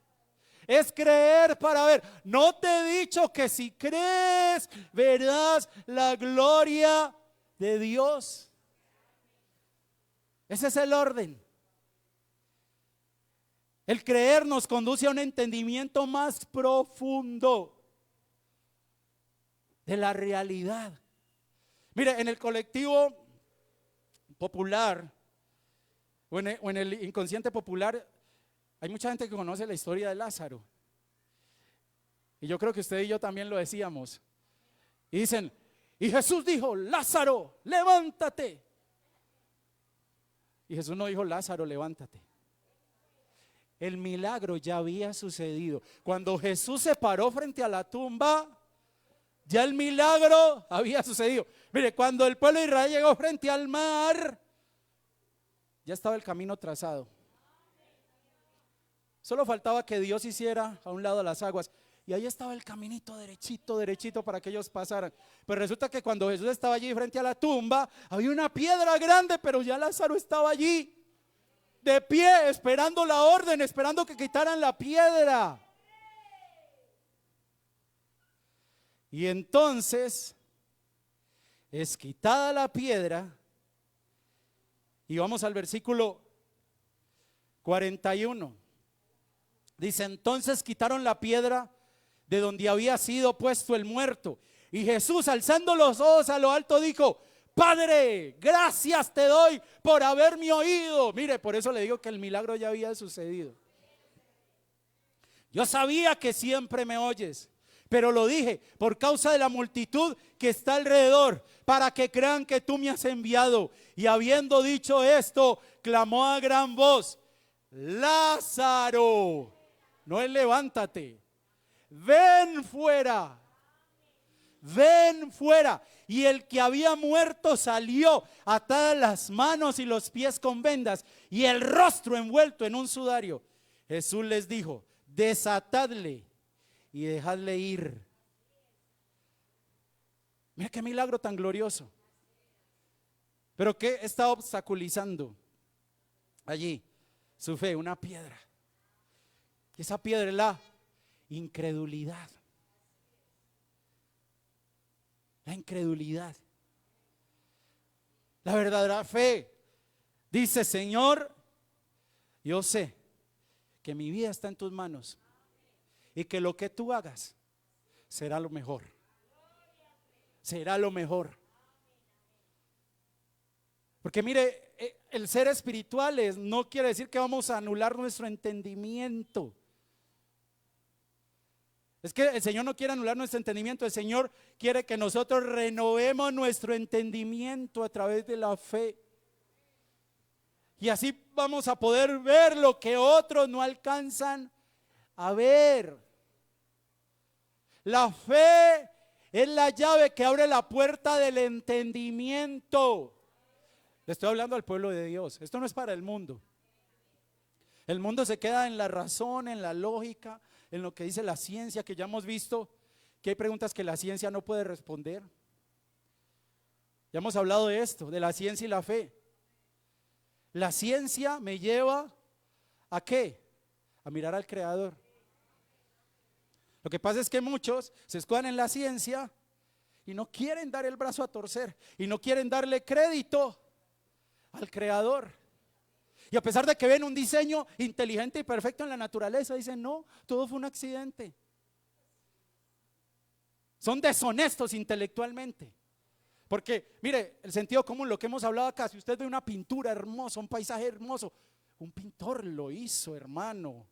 Es creer para ver. No te he dicho que si crees, verás la gloria de Dios. Ese es el orden. El creer nos conduce a un entendimiento más profundo de la realidad. Mire, en el colectivo popular o en el inconsciente popular hay mucha gente que conoce la historia de Lázaro. Y yo creo que usted y yo también lo decíamos. Y dicen: y Jesús dijo: Lázaro, levántate. Y Jesús no dijo: Lázaro, levántate. El milagro ya había sucedido. Cuando Jesús se paró frente a la tumba, ya el milagro había sucedido. Mire, cuando el pueblo de Israel llegó frente al mar, ya estaba el camino trazado. Solo faltaba que Dios hiciera a un lado las aguas. Y ahí estaba el caminito derechito, derechito para que ellos pasaran. Pero resulta que cuando Jesús estaba allí frente a la tumba, había una piedra grande, pero ya Lázaro estaba allí, de pie, esperando la orden, esperando que quitaran la piedra. Y entonces es quitada la piedra. Y vamos al versículo 41. Dice: entonces quitaron la piedra de donde había sido puesto el muerto. Y Jesús, alzando los ojos a lo alto, dijo: Padre, gracias te doy por haberme oído. Mire, por eso le digo que el milagro ya había sucedido. Yo sabía que siempre me oyes, pero lo dije por causa de la multitud que está alrededor, para que crean que tú me has enviado. Y habiendo dicho esto, clamó a gran voz: Lázaro, no es levántate, ven fuera. ven fuera. Y el que había muerto salió, atadas las manos y los pies con vendas y el rostro envuelto en un sudario. Jesús les dijo: desatadle y dejadle ir. Mira qué milagro tan glorioso. Pero ¿qué está obstaculizando allí su fe? Una piedra. Y esa piedra es la incredulidad. La incredulidad. La verdadera fe dice: Señor, yo sé que mi vida está en tus manos y que lo que tú hagas será lo mejor. Será lo mejor. Porque mire, el ser espirituales no quiere decir que vamos a anular nuestro entendimiento. Es que el Señor no quiere anular nuestro entendimiento. El Señor quiere que nosotros renovemos nuestro entendimiento a través de la fe. Y así vamos a poder ver lo que otros no alcanzan a ver. La fe es la llave que abre la puerta del entendimiento. Le estoy hablando al pueblo de Dios. Esto no es para el mundo. El mundo se queda en la razón, en la lógica, en lo que dice la ciencia, que ya hemos visto que hay preguntas que la ciencia no puede responder. Ya hemos hablado de esto, de la ciencia y la fe. La ciencia me lleva ¿a qué? A mirar al Creador. Lo que pasa es que muchos se escudan en la ciencia y no quieren dar el brazo a torcer y no quieren darle crédito al Creador. Y a pesar de que ven un diseño inteligente y perfecto en la naturaleza, dicen: no, todo fue un accidente. Son deshonestos intelectualmente. Porque mire, el sentido común, lo que hemos hablado acá: si usted ve una pintura hermosa, un paisaje hermoso, un pintor lo hizo, hermano.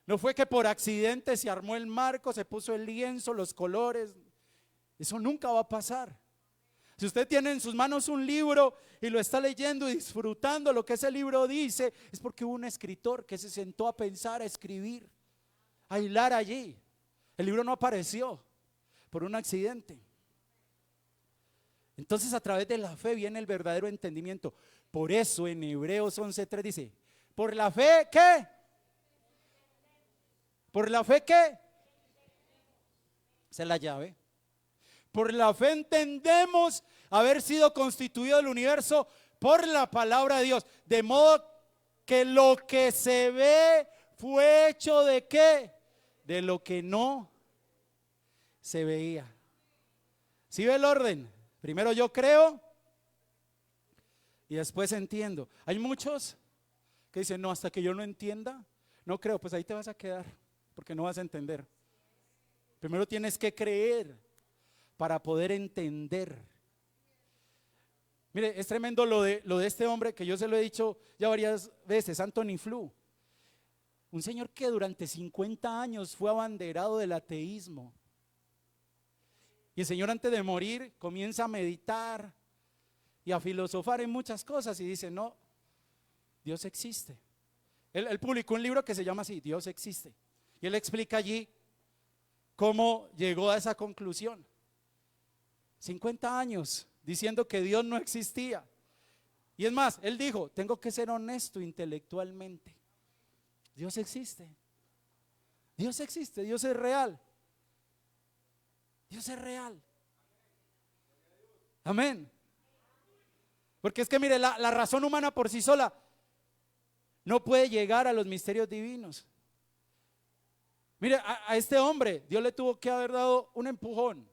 No fue que por accidente se armó el marco, se puso el lienzo, los colores. Eso nunca va a pasar. Si usted tiene en sus manos un libro y lo está leyendo y disfrutando lo que ese libro dice, es porque hubo un escritor que se sentó a pensar, a escribir, a hilar allí. El libro no apareció por un accidente. Entonces, a través de la fe viene el verdadero entendimiento. Por eso en Hebreos 11:3 dice: por la fe, ¿qué? Por la fe, ¿qué? Esa es la llave. Por la fe entendemos haber sido constituido el universo por la palabra de Dios, de modo que lo que se ve fue hecho ¿de qué? De lo que no se veía. ¿Sí ve el orden? Primero yo creo y después entiendo. Hay muchos que dicen: no, hasta que yo no entienda, no creo. Pues ahí te vas a quedar, porque no vas a entender. Primero tienes que creer para poder entender. Mire, es tremendo lo de este hombre, que yo se lo he dicho ya varias veces, Anthony Flew. Un señor que durante 50 años fue abanderado del ateísmo. Y el señor, antes de morir, comienza a meditar y a filosofar en muchas cosas y dice: no, Dios existe. Él publicó un libro que se llama así: Dios existe. Y él explica allí cómo llegó a esa conclusión. 50 años diciendo que Dios no existía. Y es más, él dijo: tengo que ser honesto intelectualmente. Dios existe. Dios existe, Dios es real. Dios es real. Amén. Porque es que mire, la razón humana por sí sola no puede llegar a los misterios divinos. Mire, a este hombre Dios le tuvo que haber dado un empujón.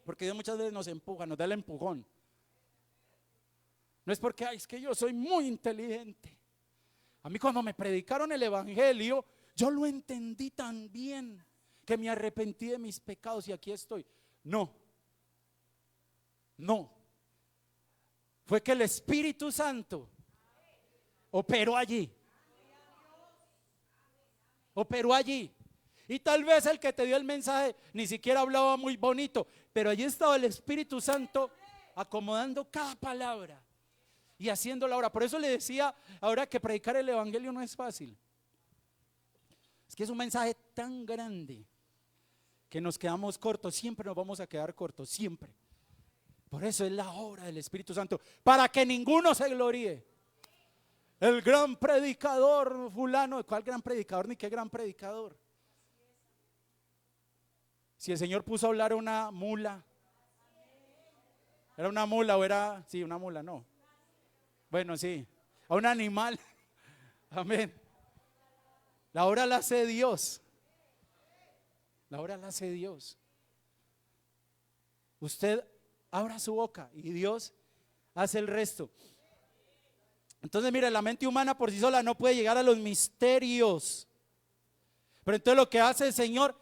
Porque Dios muchas veces nos empuja, nos da el empujón. No es porque es que yo soy muy inteligente. A mí, cuando me predicaron el evangelio, yo lo entendí tan bien que me arrepentí de mis pecados y aquí estoy. No. Fue que el Espíritu Santo operó allí. Operó allí. Y tal vez el que te dio el mensaje ni siquiera hablaba muy bonito, pero allí estaba el Espíritu Santo acomodando cada palabra y haciendo la obra. Por eso le decía ahora que predicar el evangelio no es fácil. Es que es un mensaje tan grande que nos quedamos cortos, siempre nos vamos a quedar cortos, siempre. Por eso es la obra del Espíritu Santo, para que ninguno se gloríe. El gran predicador fulano, ¿cuál gran predicador ni qué gran predicador? Si el Señor puso a hablar a una mula, ¿era una mula o era? Sí, una mula, no. Bueno, sí, a un animal. Amén. La obra la hace Dios. La obra la hace Dios. Usted abra su boca y Dios hace el resto. Entonces, mire, la mente humana por sí sola no puede llegar a los misterios. Pero entonces lo que hace el Señor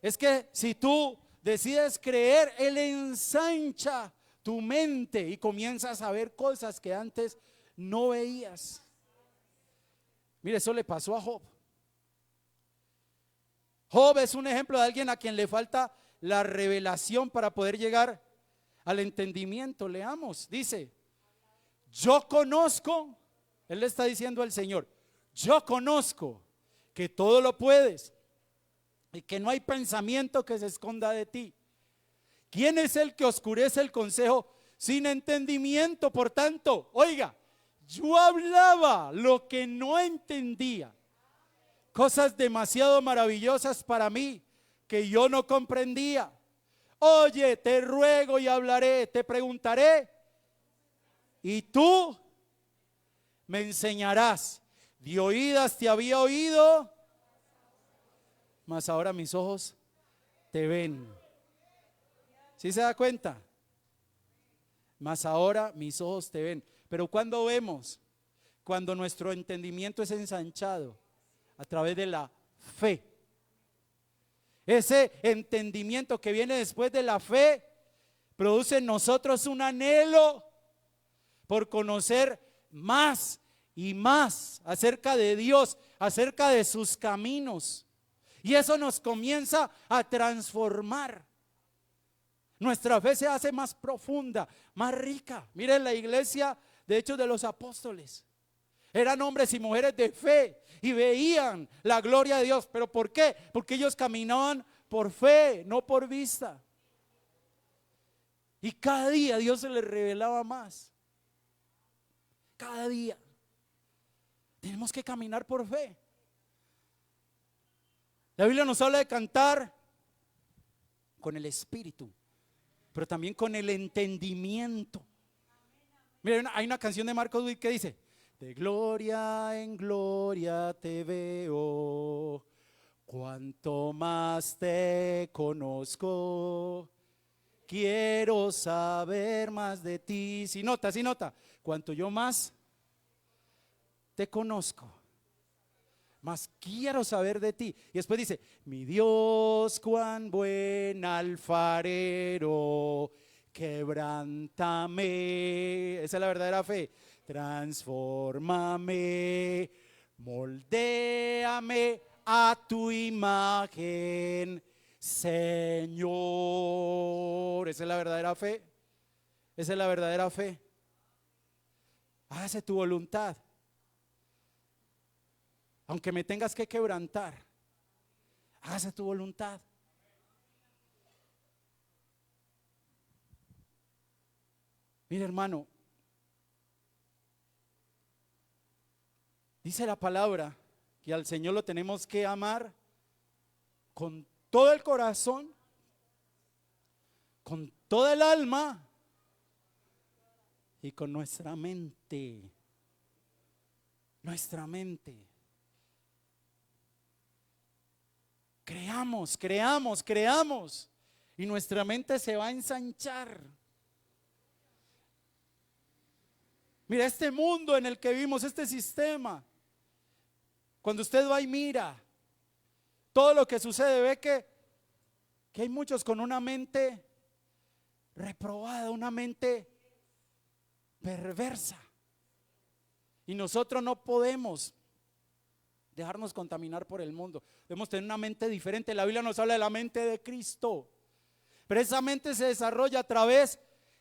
es que si tú decides creer, Él ensancha tu mente y comienzas a ver cosas que antes no veías. Mire, eso le pasó a Job. Job es un ejemplo de alguien a quien le falta la revelación para poder llegar al entendimiento. Leamos, dice: yo conozco, él le está diciendo al Señor, yo conozco que todo lo puedes y que no hay pensamiento que se esconda de ti. ¿Quién es el que oscurece el consejo sin entendimiento? Por tanto, oiga, yo hablaba lo que no entendía, cosas demasiado maravillosas para mí que yo no comprendía. Oye, te ruego y hablaré, te preguntaré y tú me enseñarás. De oídas te había oído, mas ahora mis ojos te ven. ¿Sí se da cuenta? Mas ahora mis ojos te ven. Pero ¿cuándo vemos? Cuando nuestro entendimiento es ensanchado a través de la fe. Ese entendimiento que viene después de la fe produce en nosotros un anhelo por conocer más y más acerca de Dios, acerca de sus caminos. Y eso nos comienza a transformar. Nuestra fe se hace más profunda, más rica. Miren la iglesia de Hechos de los Apóstoles. Eran hombres y mujeres de fe y veían la gloria de Dios. ¿Pero por qué? Porque ellos caminaban por fe, no por vista. Y cada día Dios se les revelaba más. Cada día. Tenemos que caminar por fe. La Biblia nos habla de cantar con el espíritu, pero también con el entendimiento. Miren, hay una canción de Marcos Witt que dice: de gloria en gloria te veo, cuanto más te conozco, quiero saber más de ti. Si nota, cuanto yo más te conozco, más quiero saber de ti. Y después dice: mi Dios, cuán buen alfarero, quebrántame. Esa es la verdadera fe. Transfórmame, moldéame a tu imagen, Señor. Esa es la verdadera fe. Esa es la verdadera fe. Hágase tu voluntad. Aunque me tengas que quebrantar, hágase tu voluntad. Mira, hermano, dice la palabra que al Señor lo tenemos que amar con todo el corazón, con toda el alma y con nuestra mente. Nuestra mente. Creamos y nuestra mente se va a ensanchar. Mira este mundo en el que vivimos, este sistema. Cuando usted va y mira todo lo que sucede, ve que hay muchos con una mente reprobada, una mente perversa. Y nosotros no podemos dejarnos contaminar por el mundo. Debemos tener una mente diferente. La Biblia nos habla de la mente de Cristo, pero esa mente se desarrolla a través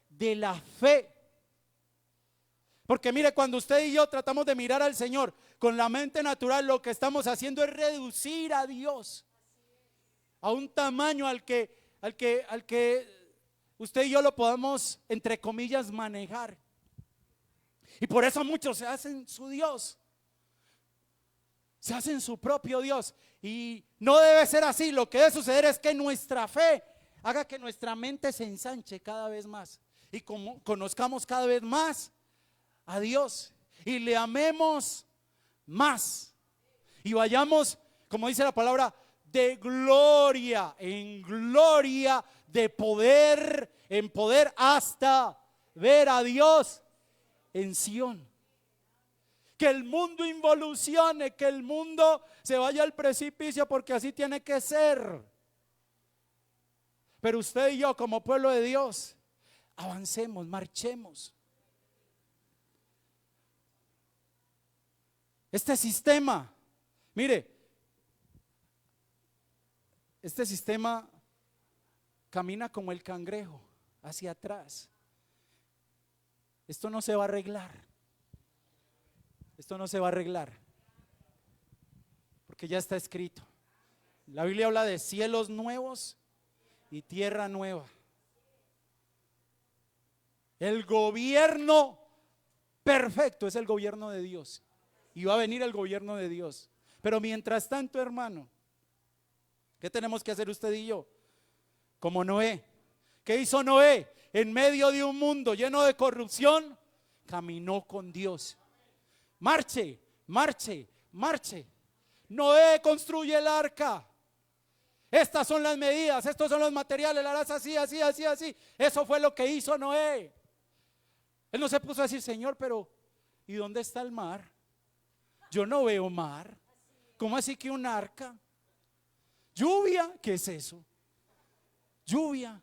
de la fe. Porque mire, cuando usted y yo tratamos de mirar al Señor con la mente natural, lo que estamos haciendo es reducir a Dios. a un tamaño al que usted y yo lo podamos, entre comillas, manejar. Y por eso muchos se hacen su Dios, se hacen su propio Dios. Y no debe ser así. Lo que debe suceder es que nuestra fe haga que nuestra mente se ensanche cada vez más y como conozcamos cada vez más a Dios y le amemos más y vayamos, como dice la palabra, de gloria en gloria, de poder en poder, hasta ver a Dios en Sión. Que el mundo involucione, que el mundo se vaya al precipicio, porque así tiene que ser. Pero usted y yo, como pueblo de Dios, avancemos, marchemos. Este sistema, mire, este sistema camina como el cangrejo, hacia atrás. Esto no se va a arreglar. Esto no se va a arreglar, porque ya está escrito. La Biblia habla de cielos nuevos y tierra nueva. El gobierno perfecto es el gobierno de Dios, y va a venir el gobierno de Dios. Pero mientras tanto, hermano, ¿qué tenemos que hacer usted y yo? Como Noé. ¿Qué hizo Noé? En medio de un mundo lleno de corrupción, caminó con Dios. Marche, marche, marche. Noé construye el arca. Estas son las medidas, estos son los materiales, la harás así, así, así, así. Eso fue lo que hizo Noé. Él no se puso a decir, Señor, pero ¿y dónde está el mar? Yo no veo mar. ¿Cómo así que un arca? Lluvia, ¿qué es eso? Lluvia.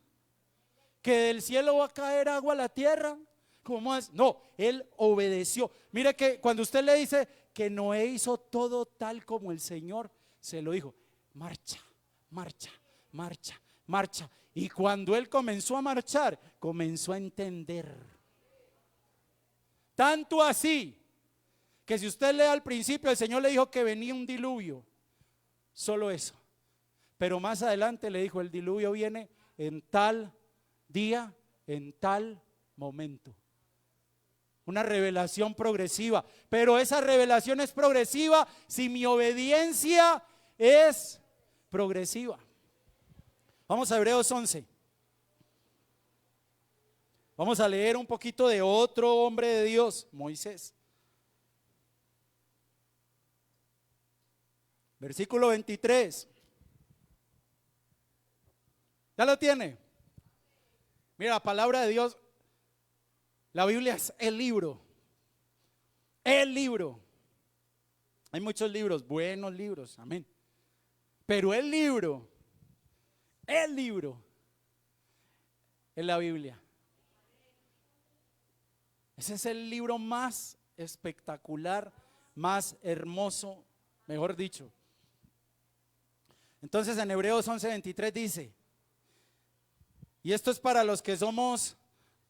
Que del cielo va a caer agua a la tierra. ¿Cómo es? No, él obedeció. Mire que cuando usted le dice que Noé hizo todo tal como el Señor se lo dijo, marcha, marcha, marcha, marcha. Y cuando él comenzó a marchar, comenzó a entender. Tanto así que si usted lee al principio, el Señor le dijo que venía un diluvio. Solo eso. Pero más adelante le dijo, el diluvio viene en tal día, en tal momento. Una revelación progresiva. Pero esa revelación es progresiva si mi obediencia es progresiva. Vamos a Hebreos 11. Vamos a leer un poquito de otro hombre de Dios, Moisés. Versículo 23. ¿Ya lo tiene? Mira, la palabra de Dios, la Biblia es el libro. El libro. Hay muchos libros, buenos libros, amén. Pero el libro es la Biblia. Ese es el libro más espectacular, más hermoso, mejor dicho. Entonces en Hebreos 11:23 dice, y esto es para los que somos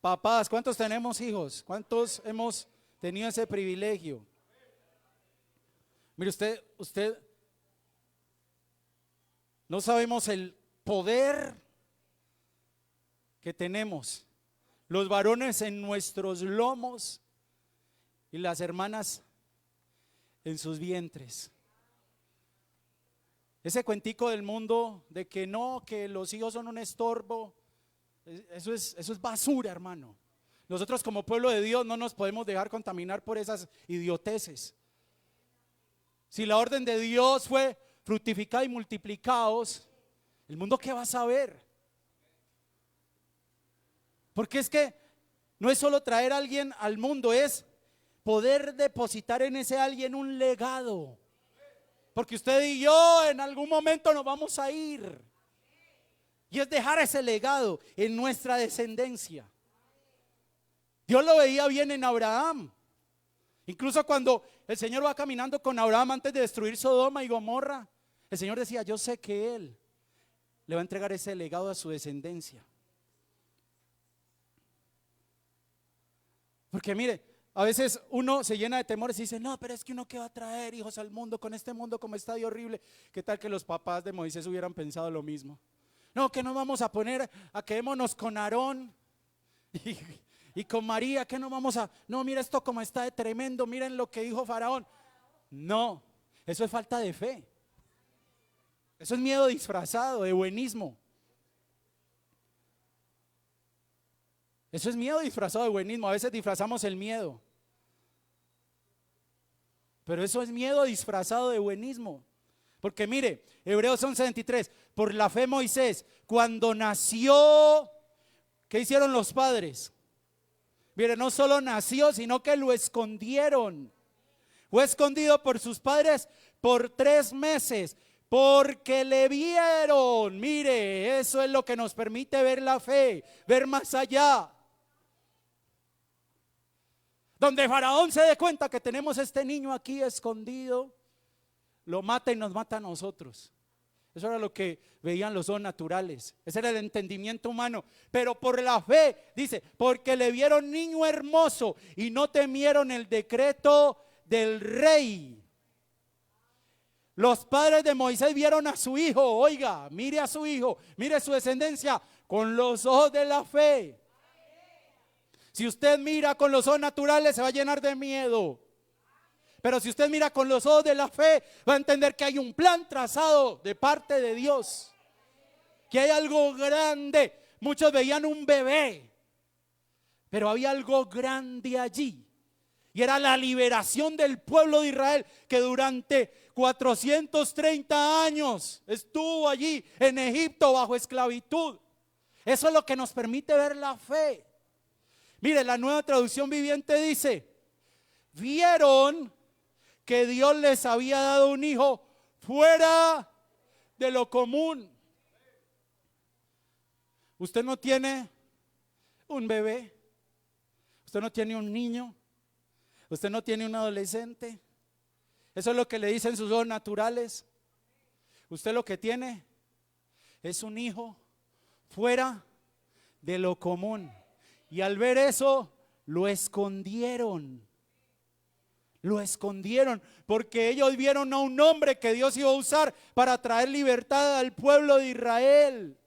papás. ¿Cuántos tenemos hijos? ¿Cuántos hemos tenido ese privilegio? Mire, usted no sabemos el poder que tenemos los varones en nuestros lomos y las hermanas en sus vientres. Ese cuentico del mundo de que no, que los hijos son un estorbo, eso es basura, hermano. Nosotros como pueblo de Dios no nos podemos dejar contaminar por esas idioteces. Si la orden de Dios fue fructificad y multiplicaos, ¿el mundo qué va a saber? Porque es que no es solo traer a alguien al mundo, es poder depositar en ese alguien un legado. Porque usted y yo en algún momento nos vamos a ir. Y es dejar ese legado en nuestra descendencia. Dios lo veía bien en Abraham. Incluso cuando el Señor va caminando con Abraham antes de destruir Sodoma y Gomorra, el Señor decía, yo sé que Él le va a entregar ese legado a su descendencia. Porque mire, A veces uno se llena de temores y dice, no, pero es que uno qué va a traer hijos al mundo con este mundo como está de horrible. ¿Qué tal que los papás de Moisés hubieran pensado lo mismo? No, que nos vamos a poner, a quedémonos con Aarón y con María, que no vamos a, no, mira esto como está de tremendo, miren lo que dijo Faraón. No, eso es falta de fe. Eso es miedo disfrazado de buenismo. Eso es miedo disfrazado de buenismo. A veces disfrazamos el miedo, pero eso es miedo disfrazado de buenismo. Porque mire, Hebreos 11:23, por la fe Moisés, cuando nació, ¿qué hicieron los padres? Mire, no solo nació, sino que lo escondieron. Fue escondido por sus padres por 3 meses, porque le vieron. Mire, eso es lo que nos permite ver la fe, ver más allá. Donde Faraón se dé cuenta que tenemos este niño aquí escondido, lo mata y nos mata a nosotros. Eso era lo que veían los ojos naturales. Ese era el entendimiento humano. Pero por la fe, dice, porque le vieron niño hermoso y no temieron el decreto del rey. Los padres de Moisés vieron a su hijo, oiga, mire a su hijo, mire su descendencia con los ojos de la fe. Si usted mira con los ojos naturales se va a llenar de miedo. Pero si usted mira con los ojos de la fe, va a entender que hay un plan trazado de parte de Dios, que hay algo grande. Muchos veían un bebé, pero había algo grande allí, y era la liberación del pueblo de Israel, que durante 430 años estuvo allí en Egipto bajo esclavitud. Eso es lo que nos permite ver la fe. Mire, la Nueva Traducción Viviente dice, vieron que Dios les había dado un hijo fuera de lo común. Usted no tiene un bebé, usted no tiene un niño, usted no tiene un adolescente. Eso es lo que le dicen sus ojos naturales. Usted lo que tiene es un hijo fuera de lo común. Y al ver eso, lo escondieron. Lo escondieron porque ellos vieron a un hombre que Dios iba a usar para traer libertad al pueblo de Israel.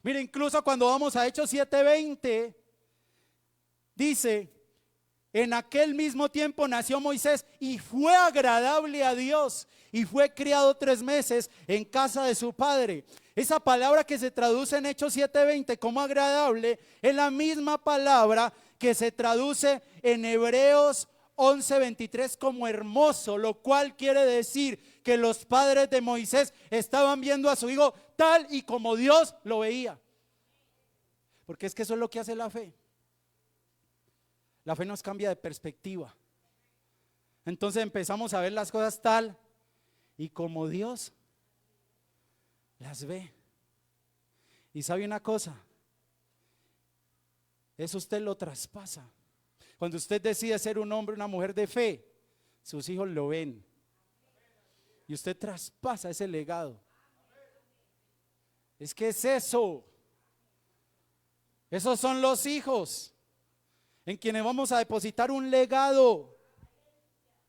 Mire, incluso cuando vamos a Hechos 7:20, dice, en aquel mismo tiempo nació Moisés y fue agradable a Dios y fue criado 3 meses en casa de su padre. Esa palabra que se traduce en Hechos 7:20 como agradable es la misma palabra que se traduce en Hebreos 11:23 como hermoso, lo cual quiere decir que los padres de Moisés estaban viendo a su hijo tal y como Dios lo veía. Porque es que eso es lo que hace la fe. La fe nos cambia de perspectiva. Entonces empezamos a ver las cosas tal y como Dios las ve. Y sabe una cosa, eso usted lo traspasa. Cuando usted decide ser un hombre, una mujer de fe, sus hijos lo ven. Y usted traspasa ese legado. Es que es eso. Esos son los hijos en quienes vamos a depositar un legado.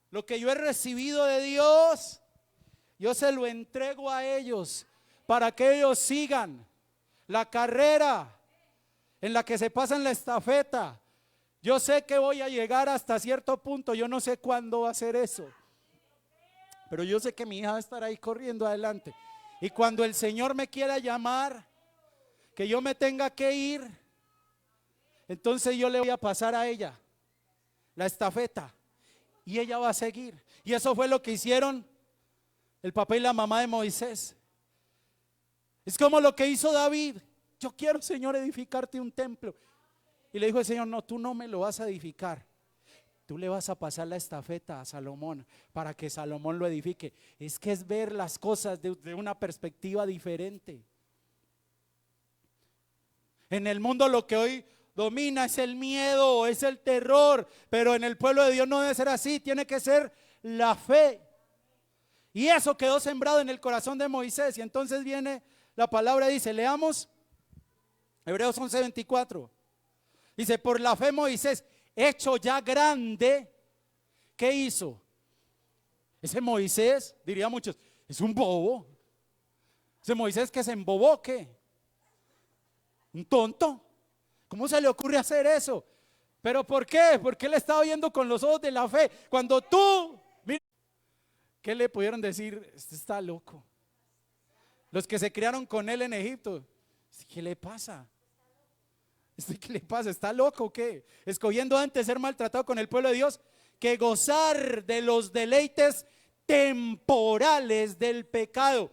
Lo que yo he recibido de Dios, yo se lo entrego a ellos para que ellos sigan la carrera en la que se pasan la estafeta. Yo sé que voy a llegar hasta cierto punto, yo no sé cuándo va a ser eso, pero yo sé que mi hija va a estar ahí corriendo adelante. Y cuando el Señor me quiera llamar, que yo me tenga que ir, entonces yo le voy a pasar a ella la estafeta y ella va a seguir. Y eso fue lo que hicieron el papá y la mamá de Moisés. Es como lo que hizo David. Yo quiero, Señor, edificarte un templo. Y le dijo el Señor, no, tú no me lo vas a edificar. Tú le vas a pasar la estafeta a Salomón para que Salomón lo edifique. Es que es ver las cosas de una perspectiva diferente. En el mundo lo que hoy domina es el miedo, es el terror, pero en el pueblo de Dios no debe ser así, tiene que ser la fe. Y eso quedó sembrado en el corazón de Moisés. Y entonces viene la palabra y dice, leamos Hebreos 11:24. Dice, por la fe Moisés, hecho ya grande, ¿qué hizo? Ese Moisés, diría muchos, es un bobo. Ese Moisés que se embobó, ¿qué? Un tonto. ¿Cómo se le ocurre hacer eso? ¿Pero por qué? Porque él estaba viendo con los ojos de la fe. Cuando tú, mira, ¿qué le pudieron decir? Este está loco. Los que se criaron con él en Egipto, ¿qué le pasa? ¿Qué le pasa? ¿Está loco o qué? Escogiendo antes ser maltratado con el pueblo de Dios que gozar de los deleites temporales del pecado,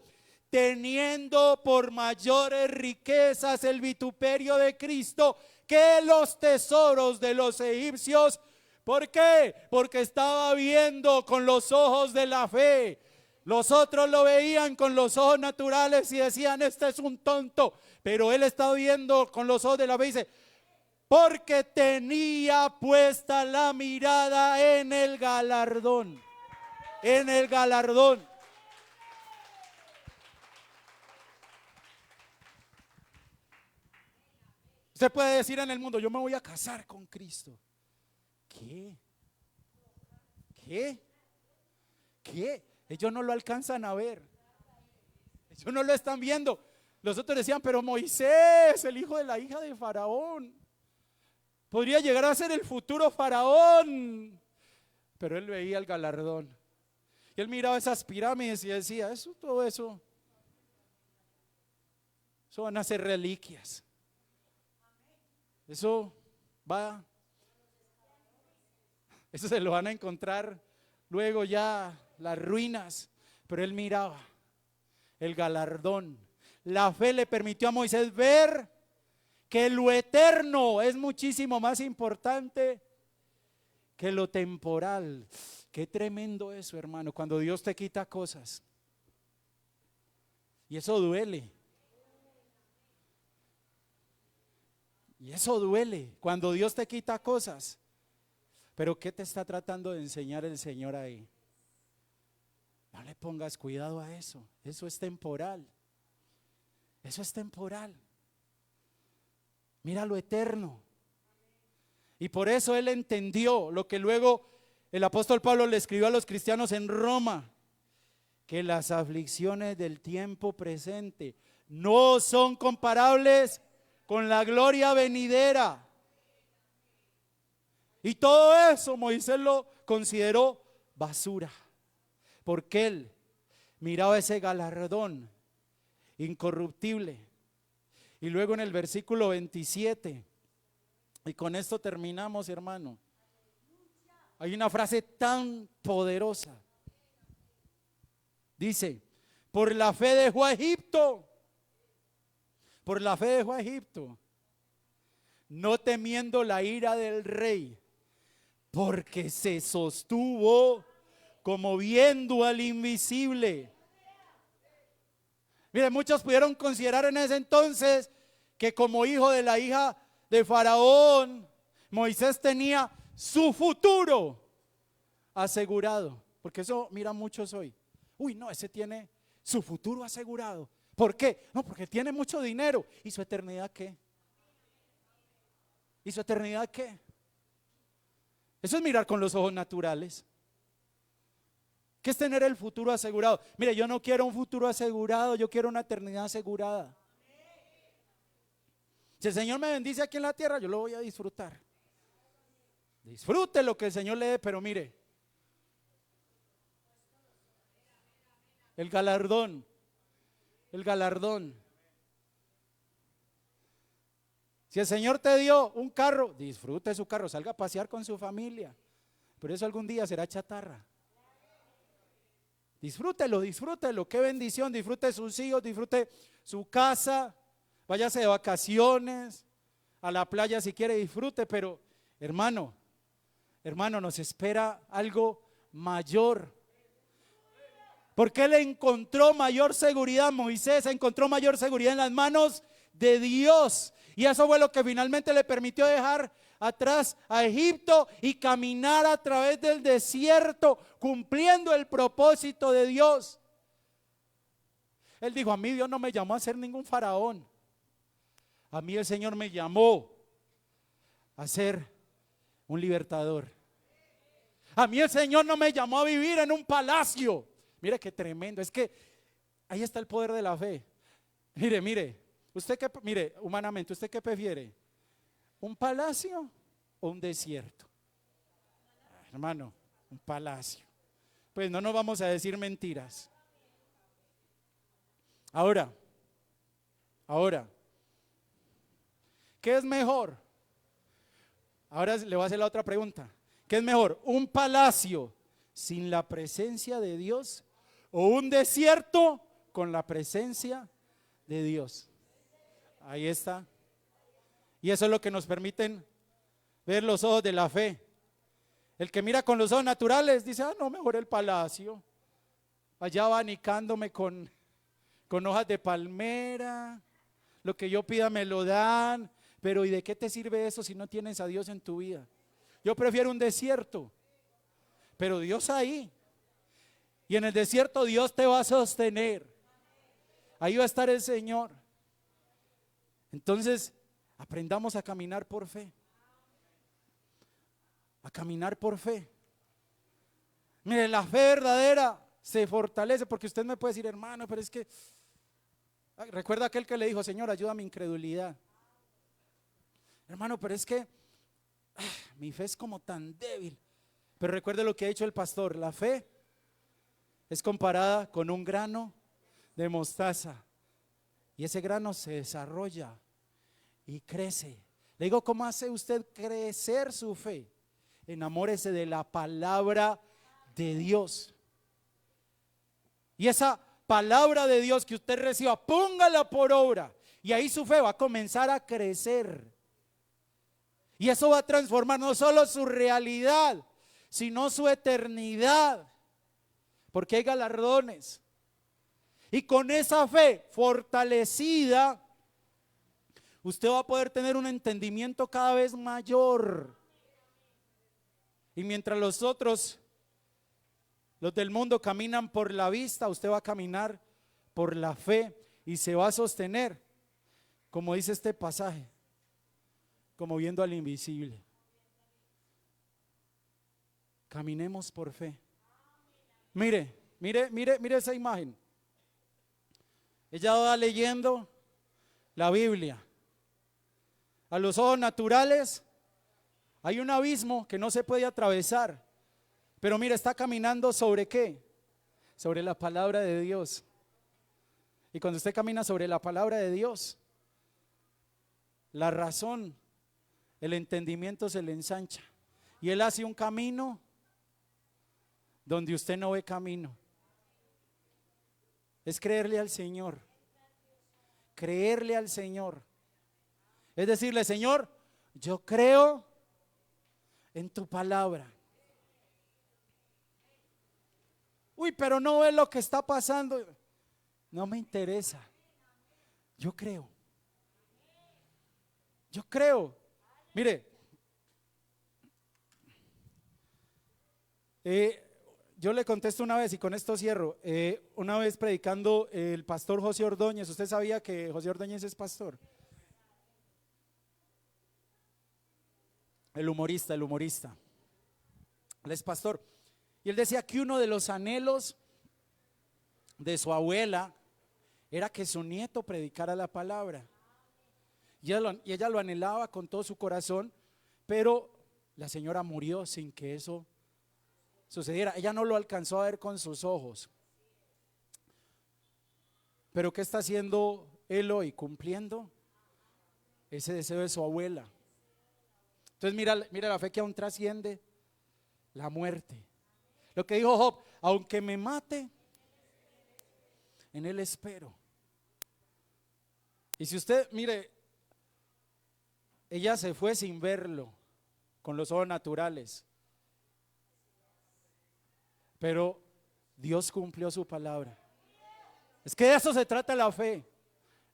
teniendo por mayores riquezas el vituperio de Cristo que los tesoros de los egipcios. ¿Por qué? Porque estaba viendo con los ojos de la fe. Los otros lo veían con los ojos naturales y decían, este es un tonto. Pero él estaba viendo con los ojos de la fe y dice, porque tenía puesta la mirada en el galardón. En el galardón. Usted puede decir en el mundo, yo me voy a casar con Cristo. ¿Qué? ¿Qué? ¿Qué? Ellos no lo alcanzan a ver. Ellos no lo están viendo. Los otros decían, pero Moisés, el hijo de la hija de Faraón, podría llegar a ser el futuro Faraón. Pero él veía el galardón. Y él miraba esas pirámides y decía, todo eso van a ser reliquias. Eso se lo van a encontrar luego ya las ruinas. Pero él miraba el galardón. La fe le permitió a Moisés ver que lo eterno es muchísimo más importante que lo temporal. Qué tremendo eso, hermano, cuando Dios te quita cosas. Y eso duele. Y eso duele cuando Dios te quita cosas. Pero ¿qué te está tratando de enseñar el Señor ahí? No le pongas cuidado a eso. Eso es temporal. Eso es temporal. Mira lo eterno. Y por eso él entendió lo que luego el apóstol Pablo le escribió a los cristianos en Roma, que las aflicciones del tiempo presente no son comparables con la gloria venidera. Y todo eso Moisés lo consideró basura, porque él miraba ese galardón incorruptible. Y luego en el versículo 27, y con esto terminamos, hermano, hay una frase tan poderosa. Dice, por la fe dejó a Egipto. Por la fe dejó a Egipto, no temiendo la ira del rey, porque se sostuvo como viendo al invisible. Mire, muchos pudieron considerar en ese entonces que como hijo de la hija de Faraón, Moisés tenía su futuro asegurado. Porque eso mira muchos hoy. Uy, no, ese tiene su futuro asegurado. ¿Por qué? No, porque tiene mucho dinero. ¿Y su eternidad qué? ¿Y su eternidad qué? Eso es mirar con los ojos naturales. ¿Qué es tener el futuro asegurado? Mire, yo no quiero un futuro asegurado, yo quiero una eternidad asegurada. Si el Señor me bendice aquí en la tierra, yo lo voy a disfrutar. Disfrute lo que el Señor le dé, pero mire, el galardón. El galardón. Si el Señor te dio un carro, disfrute su carro, salga a pasear con su familia. Pero eso algún día será chatarra. Disfrútelo, disfrútelo, qué bendición, disfrute sus hijos, disfrute su casa, váyase de vacaciones, a la playa si quiere, disfrute, pero hermano, nos espera algo mayor. Porque él encontró mayor seguridad, Moisés encontró mayor seguridad en las manos de Dios. Y eso fue lo que finalmente le permitió dejar atrás a Egipto y caminar a través del desierto, cumpliendo el propósito de Dios. Él dijo, a mí Dios no me llamó a ser ningún faraón. A mí el Señor me llamó a ser un libertador. A mí el Señor no me llamó a vivir en un palacio. Mire qué tremendo, es que ahí está el poder de la fe. Mire, mire, humanamente, ¿usted qué prefiere? ¿Un palacio o un desierto? Hermano, un palacio. Pues no nos vamos a decir mentiras. Ahora, ¿qué es mejor? Ahora le voy a hacer la otra pregunta. ¿Qué es mejor? ¿Un palacio sin la presencia de Dios o un desierto con la presencia de Dios? Ahí está. Y eso es lo que nos permiten ver los ojos de la fe. El que mira con los ojos naturales dice, no, mejor el palacio. Allá abanicándome con hojas de palmera, lo que yo pida me lo dan, pero ¿y de qué te sirve eso si no tienes a Dios en tu vida? Yo prefiero un desierto, pero Dios ahí, y en el desierto Dios te va a sostener, ahí va a estar el Señor. Entonces, aprendamos a caminar por fe, a caminar por fe. Mire, la fe verdadera se fortalece, porque usted me puede decir, hermano, pero es que recuerda aquel que le dijo, Señor, ayuda a mi incredulidad. Hermano, pero es que mi fe es como tan débil. Pero recuerde lo que ha dicho el pastor, la fe es comparada con un grano de mostaza. Y ese grano se desarrolla y crece. Le digo, ¿cómo hace usted crecer su fe? Enamórese de la palabra de Dios. Y esa palabra de Dios que usted reciba, póngala por obra. Y ahí su fe va a comenzar a crecer. Y eso va a transformar no solo su realidad, sino su eternidad. Porque hay galardones. Y con esa fe fortalecida, usted va a poder tener un entendimiento cada vez mayor. Y mientras los otros, los del mundo, caminan por la vista, usted va a caminar por la fe y se va a sostener, como dice este pasaje, como viendo al invisible. Caminemos por fe. Mire esa imagen. Ella va leyendo la Biblia. A los ojos naturales hay un abismo que no se puede atravesar. Pero mira, está caminando ¿sobre qué? Sobre la palabra de Dios. Y cuando usted camina sobre la palabra de Dios, la razón, el entendimiento se le ensancha. Y Él hace un camino donde usted no ve camino. Es creerle al Señor. Creerle al Señor. Es decirle, Señor, yo creo en tu palabra. Uy, pero no ve lo que está pasando. No me interesa. Yo creo. Yo creo. Mire, yo le contesto una vez y con esto cierro. Una vez predicando el pastor José Ordóñez. ¿Usted sabía que José Ordóñez es pastor? El humorista. Él es pastor. Y él decía que uno de los anhelos de su abuela era que su nieto predicara la palabra. Y ella lo anhelaba con todo su corazón, pero la señora murió sin que eso sucediera. Ella no lo alcanzó a ver con sus ojos. Pero ¿qué está haciendo él hoy? Cumpliendo ese deseo de su abuela. Entonces mira la fe que aún trasciende la muerte. Lo que dijo Job, aunque me mate, en él espero. Y si usted, mire, ella se fue sin verlo, con los ojos naturales. Pero Dios cumplió su palabra. Es que de eso se trata la fe.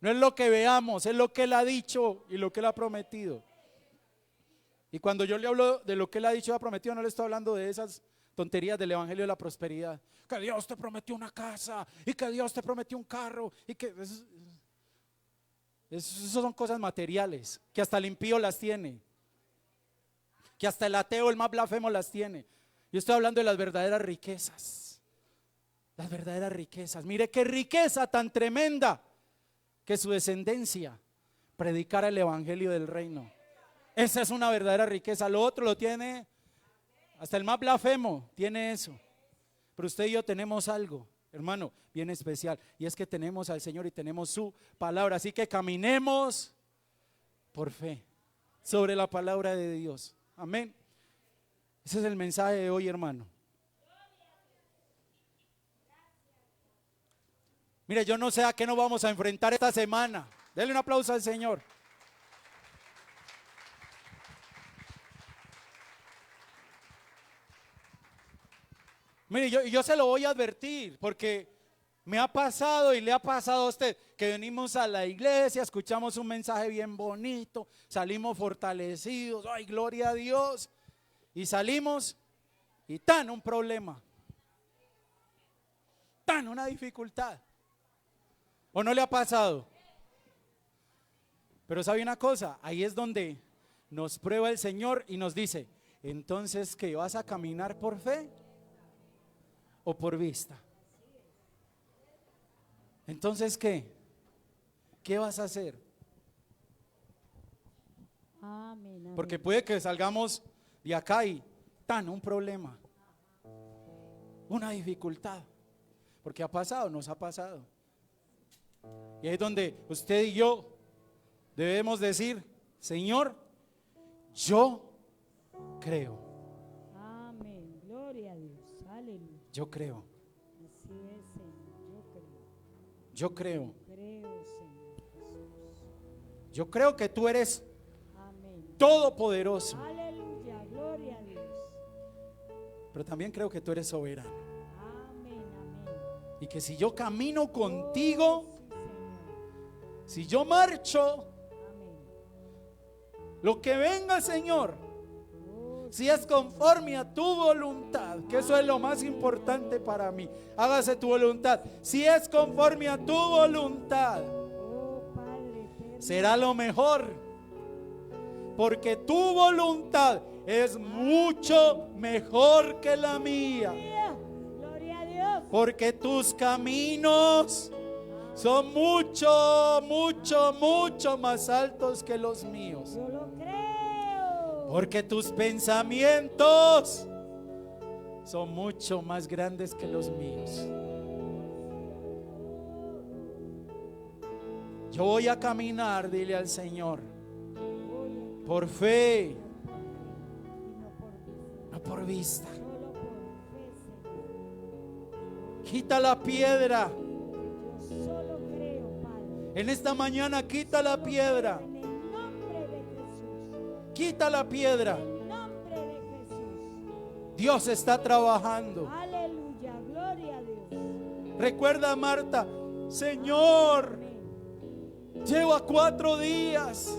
No es lo que veamos, es lo que Él ha dicho y lo que Él ha prometido. Y cuando yo le hablo de lo que Él ha dicho y ha prometido, no le estoy hablando de esas tonterías del evangelio de la prosperidad. Que Dios te prometió una casa y que Dios te prometió un carro y que eso son cosas materiales que hasta el impío las tiene. que hasta el ateo, el más blasfemo, las tiene. Yo estoy hablando de las verdaderas riquezas. Las verdaderas riquezas. Mire qué riqueza tan tremenda, que su descendencia predicara el evangelio del reino. Esa es una verdadera riqueza. Lo otro lo tiene, hasta el más blasfemo tiene eso. Pero usted y yo tenemos algo, hermano, bien especial, y es que tenemos al Señor y tenemos su palabra. Así que caminemos por fe sobre la palabra de Dios. Amén. Ese es el mensaje de hoy, hermano. Mire, yo no sé a qué nos vamos a enfrentar esta semana. Denle un aplauso al Señor. Mire, yo se lo voy a advertir, porque me ha pasado y le ha pasado a usted que venimos a la iglesia, escuchamos un mensaje bien bonito, salimos fortalecidos, ay, gloria a Dios, y salimos y tan un problema, tan una dificultad. ¿O no le ha pasado? Pero ¿sabe una cosa? Ahí es donde nos prueba el Señor y nos dice, entonces, ¿qué vas a caminar por fe o por vista? Entonces, ¿qué? ¿Qué vas a hacer? Amén, amén. Porque puede que salgamos de acá y tan un problema, una dificultad, porque ha pasado, nos ha pasado. Y ahí es donde usted y yo debemos decir, Señor, yo creo. Amén, gloria a Dios, aleluya. Yo creo. Así es, Señor, yo creo. Yo creo. Creo, Señor Jesús. Yo creo que tú eres Amén. todopoderoso, Aleluya, gloria a Dios. pero también creo que tú eres soberano. Amén, amén. Y que si yo camino contigo, Sí, Señor. si yo marcho, Amén. lo que venga, Señor, Oh, si es conforme a tu voluntad, que eso es lo más importante para mí, hágase tu voluntad. Si es conforme a tu voluntad, oh, Padre eterno. será lo mejor, porque tu voluntad es mucho mejor que la mía, Gloria a Dios. porque tus caminos son mucho, mucho, mucho más altos que los míos, Yo lo creo. porque tus pensamientos son mucho más grandes que los míos. Yo voy a caminar, dile al Señor, por fe, Y no por vista. no por vista. Solo por fe, Señor. Quita la piedra. Yo solo creo, Padre. En esta mañana quita la piedra. En el nombre de Jesús. Quita la piedra. En el nombre de Jesús. Dios está trabajando. Aleluya, gloria a Dios. Recuerda, Marta, Señor, Amén. lleva 4 días.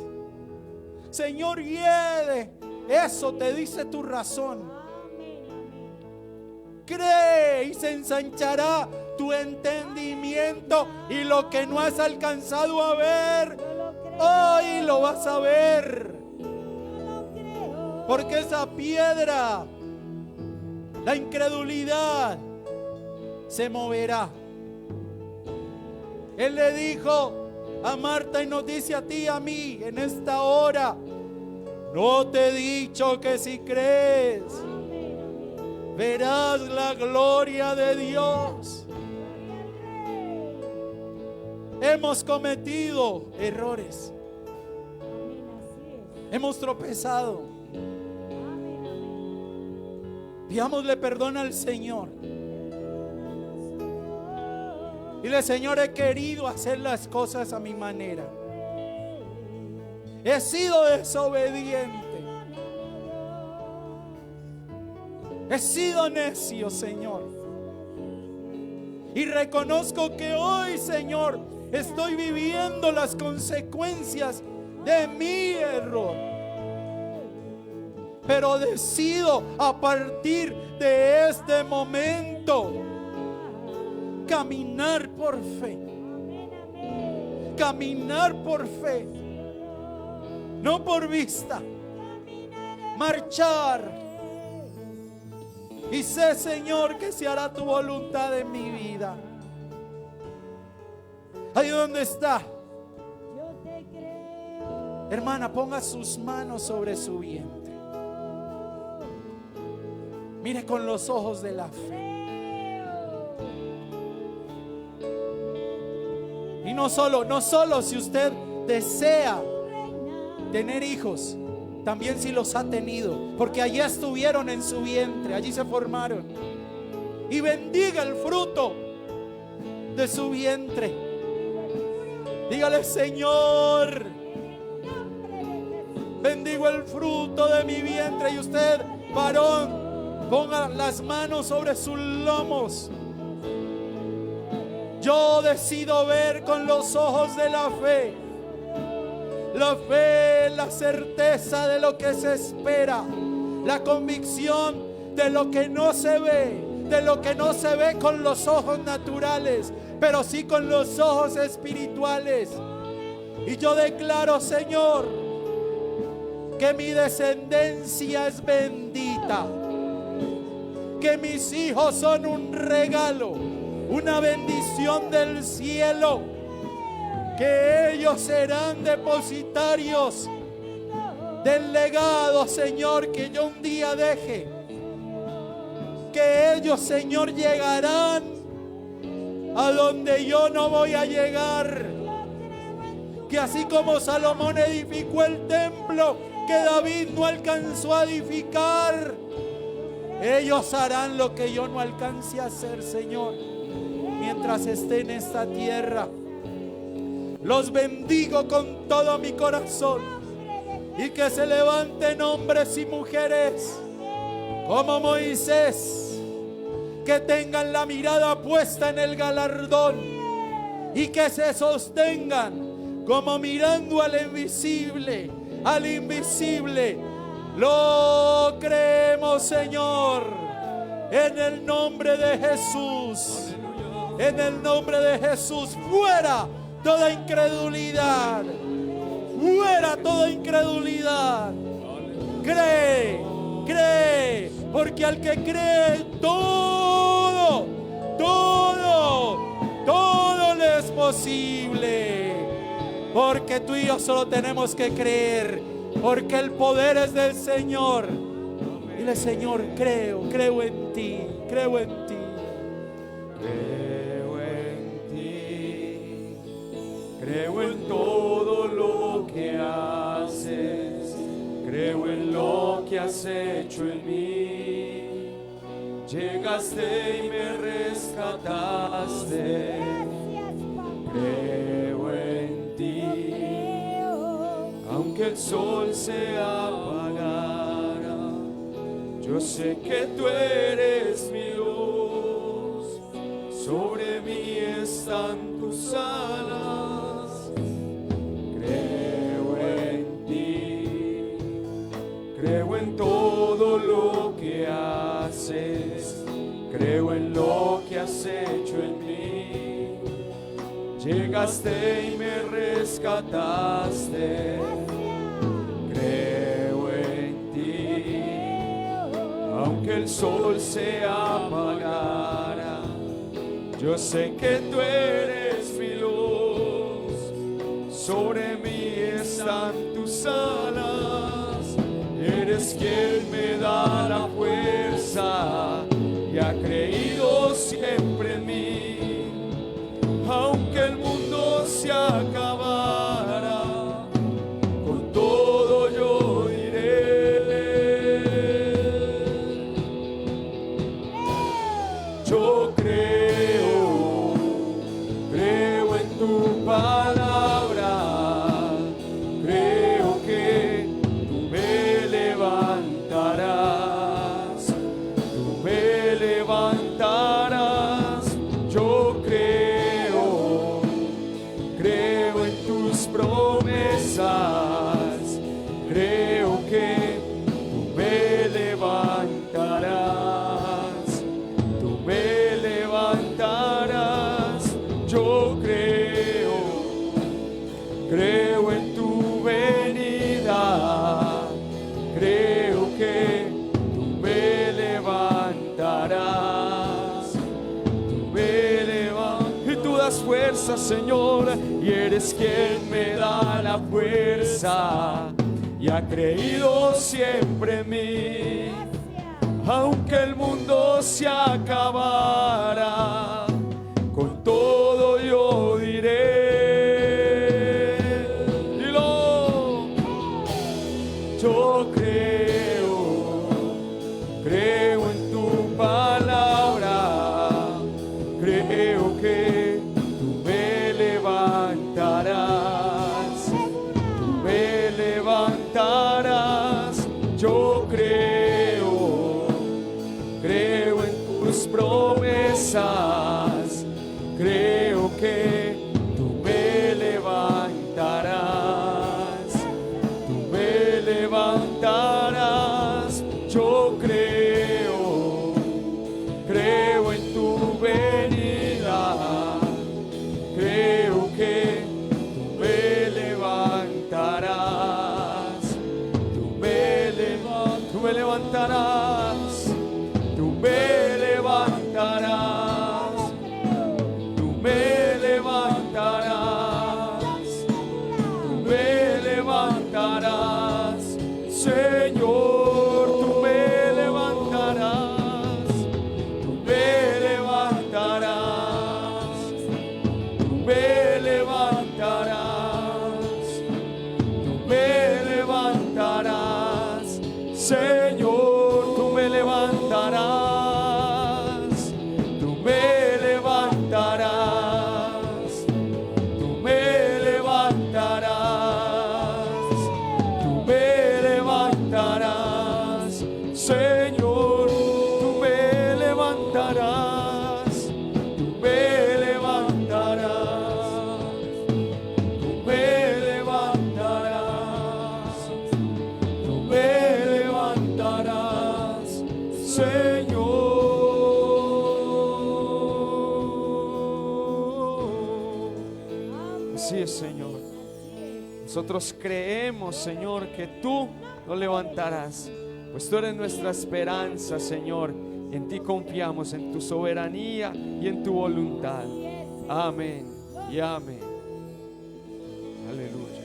Señor, hiede. Eso te dice tu razón. Amén, amén. Cree y se ensanchará tu entendimiento, y lo que no has alcanzado a ver, Yo lo creo. hoy lo vas a ver. Yo lo creo. Porque esa piedra, la incredulidad, se moverá. Él le dijo a Marta y nos dice a ti y a mí en esta hora, no te he dicho que si crees Amén, amén. verás la gloria de Dios. Hemos cometido errores, Amén, así es. hemos tropezado. Amén, amén. Pidámosle perdón al Señor. Dile, Señor, he querido hacer las cosas a mi manera. He sido desobediente. He sido necio, Señor. Y reconozco que hoy, Señor, estoy viviendo las consecuencias de mi error. Pero decido a partir de este momento caminar por fe. Caminar por fe, no por vista. marchar. Y sé, Señor, que se hará tu voluntad en mi vida. Ahí donde está, Yo te creo. hermana, ponga sus manos sobre su vientre. Mire con los ojos de la fe. Y no solo si usted desea tener hijos, también si los ha tenido, porque allí estuvieron en su vientre, allí se formaron. Y bendiga el fruto de su vientre. Dígale: Señor, bendigo el fruto de mi vientre. Y usted, varón, ponga las manos sobre sus lomos. Yo decido ver con los ojos de la fe. La fe, la certeza de lo que se espera, la convicción de lo que no se ve, de lo que no se ve con los ojos naturales, pero sí con los ojos espirituales. Y yo declaro, Señor, que mi descendencia es bendita, que mis hijos son un regalo, una bendición del cielo, que ellos serán depositarios del legado, Señor, que yo un día deje. Que ellos, Señor, llegarán a donde yo no voy a llegar. Que así como Salomón edificó el templo que David no alcanzó a edificar, ellos harán lo que yo no alcance a hacer, Señor, mientras esté en esta tierra. Los bendigo con todo mi corazón, y que se levanten hombres y mujeres como Moisés, que tengan la mirada puesta en el galardón y que se sostengan como mirando al invisible, al invisible. Lo creemos, Señor, en el nombre de Jesús. En el nombre de Jesús, fuera toda incredulidad, fuera toda incredulidad. Cree, cree, porque al que cree todo le es posible. Porque tú y yo solo tenemos que creer, porque el poder es del Señor. Dile: Señor, creo en ti, creo en ti. Creo en todo lo que haces, creo en lo que has hecho en mí. Llegaste y me rescataste. Creo en ti, aunque el sol se apagara, yo sé que tú eres mi luz. Sobre mí están tus alas. Creo en todo lo que haces, creo en lo que has hecho en mí. Llegaste y me rescataste. Creo en ti, aunque el sol se apagara, yo sé que tú eres mi luz. Sobre mí están tus alas. Eres quien me da la fuerza y ha creído siempre en mí. Aunque el mundo se acabara, con todo yo iré. Yo creo en tu palabra. Creo que tú me levantarás, tú me levantarás. cosas, Señor, y eres quien me da la fuerza y ha creído siempre en mí. Aunque el mundo se acabara, con todo yo diré, dilo, yo creo en tu palabra, creo que tú me levantarás, yo creo en tus promesas, creo que tú me levantarás, yo creo en tu venida, creo que tú me levantarás, tú me levantarás, tú me levantarás, tú me levantarás, tú me levantarás, Señor, tú me levantarás, tú me levantarás, tú me levantarás, tú me levantarás, Señor, tú me levantarás, tú me levantarás, tú me levantarás, tú me levantarás, Señor, tú me levantarás, tú me levantarás, tú me levantarás, tú me levantarás, Señor. Así es, Señor. Nosotros creemos, Señor, que tú nos levantarás, pues tú eres nuestra esperanza, Señor. En ti confiamos, en tu soberanía y en tu voluntad. Amén y amén. Aleluya.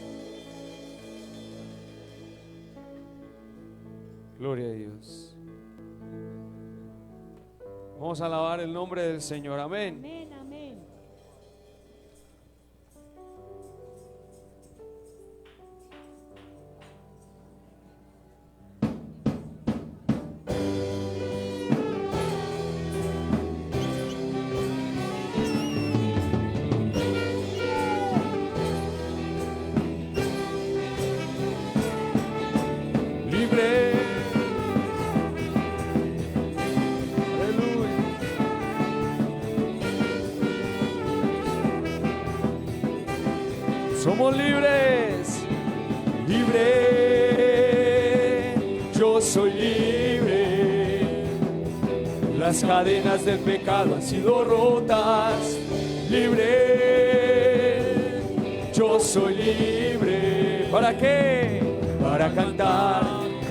Gloria a Dios. Vamos a alabar el nombre del Señor. Amén. Amén, amén. Libre. Aleluya. Somos libres, libre, yo soy libre. Las cadenas del pecado han sido rotas, libre, yo soy libre. ¿Para qué? Para cantar,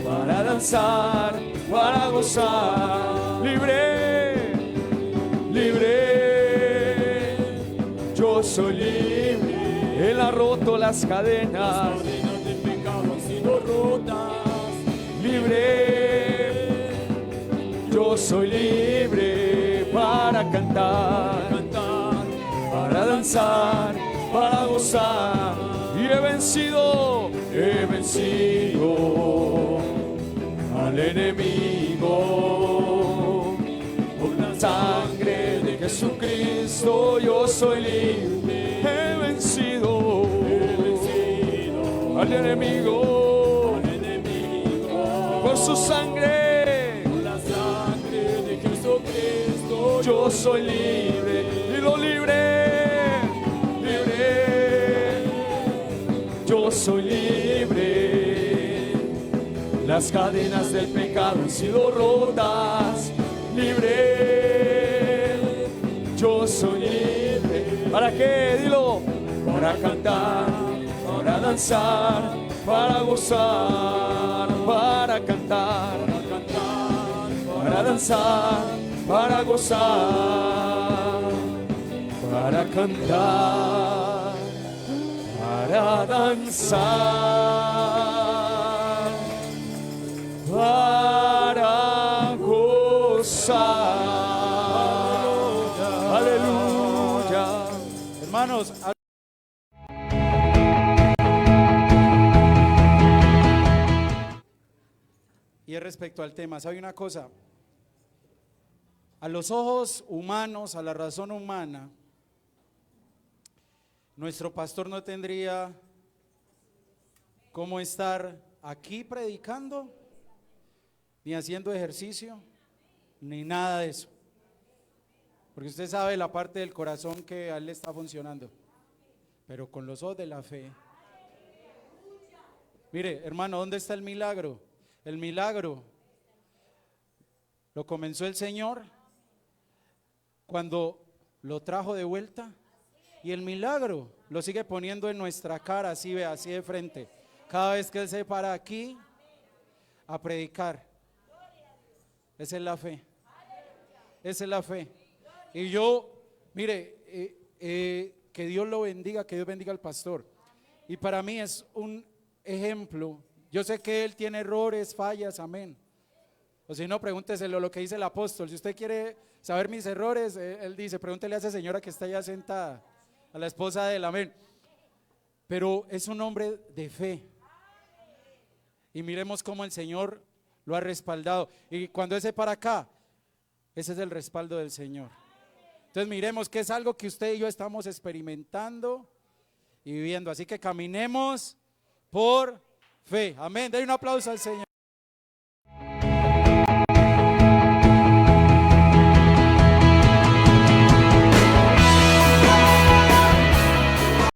para danzar, para gozar, libre, libre, yo soy libre. Él ha roto las cadenas del pecado han sido rotas. libre, yo soy libre para cantar, para danzar, para gozar. Y he vencido al enemigo. Por la sangre de Jesucristo yo soy libre. He vencido al enemigo. Por su sangre, La sangre de Jesucristo yo soy libre. Y lo libre, libre, yo soy libre. Las cadenas del pecado han sido rotas, libre, yo soy libre. ¿Para qué? Dilo. Para cantar, para danzar, para gozar, para cantar, para danzar, para gozar, para para cantar, para danzar, para gozar. Aleluya. Hermanos, y respecto al tema, ¿sabe una cosa? A los ojos humanos, a la razón humana, nuestro pastor no tendría cómo estar aquí predicando, ni haciendo ejercicio, ni nada de eso. Porque usted sabe la parte del corazón que a él le está funcionando. Pero con los ojos de la fe. Mire, hermano, ¿dónde está el milagro? El milagro lo comenzó el Señor cuando lo trajo de vuelta, y el milagro lo sigue poniendo en nuestra cara, así ve, así de frente, cada vez que Él se para aquí a predicar. Esa es la fe, esa es la fe. Y yo, mire, que Dios lo bendiga, que Dios bendiga al pastor, y para mí es un ejemplo. Yo sé que él tiene errores, fallas, amén. O si no, pregúnteselo lo que dice el apóstol. Si usted quiere saber mis errores, él dice, pregúntele a esa señora que está allá sentada, a la esposa de él, amén. Pero es un hombre de fe. Y miremos cómo el Señor lo ha respaldado. Y cuando ese para acá, ese es el respaldo del Señor. Entonces miremos que es algo que usted y yo estamos experimentando y viviendo. Así que caminemos por fe. Amén. Denle un aplauso al Señor.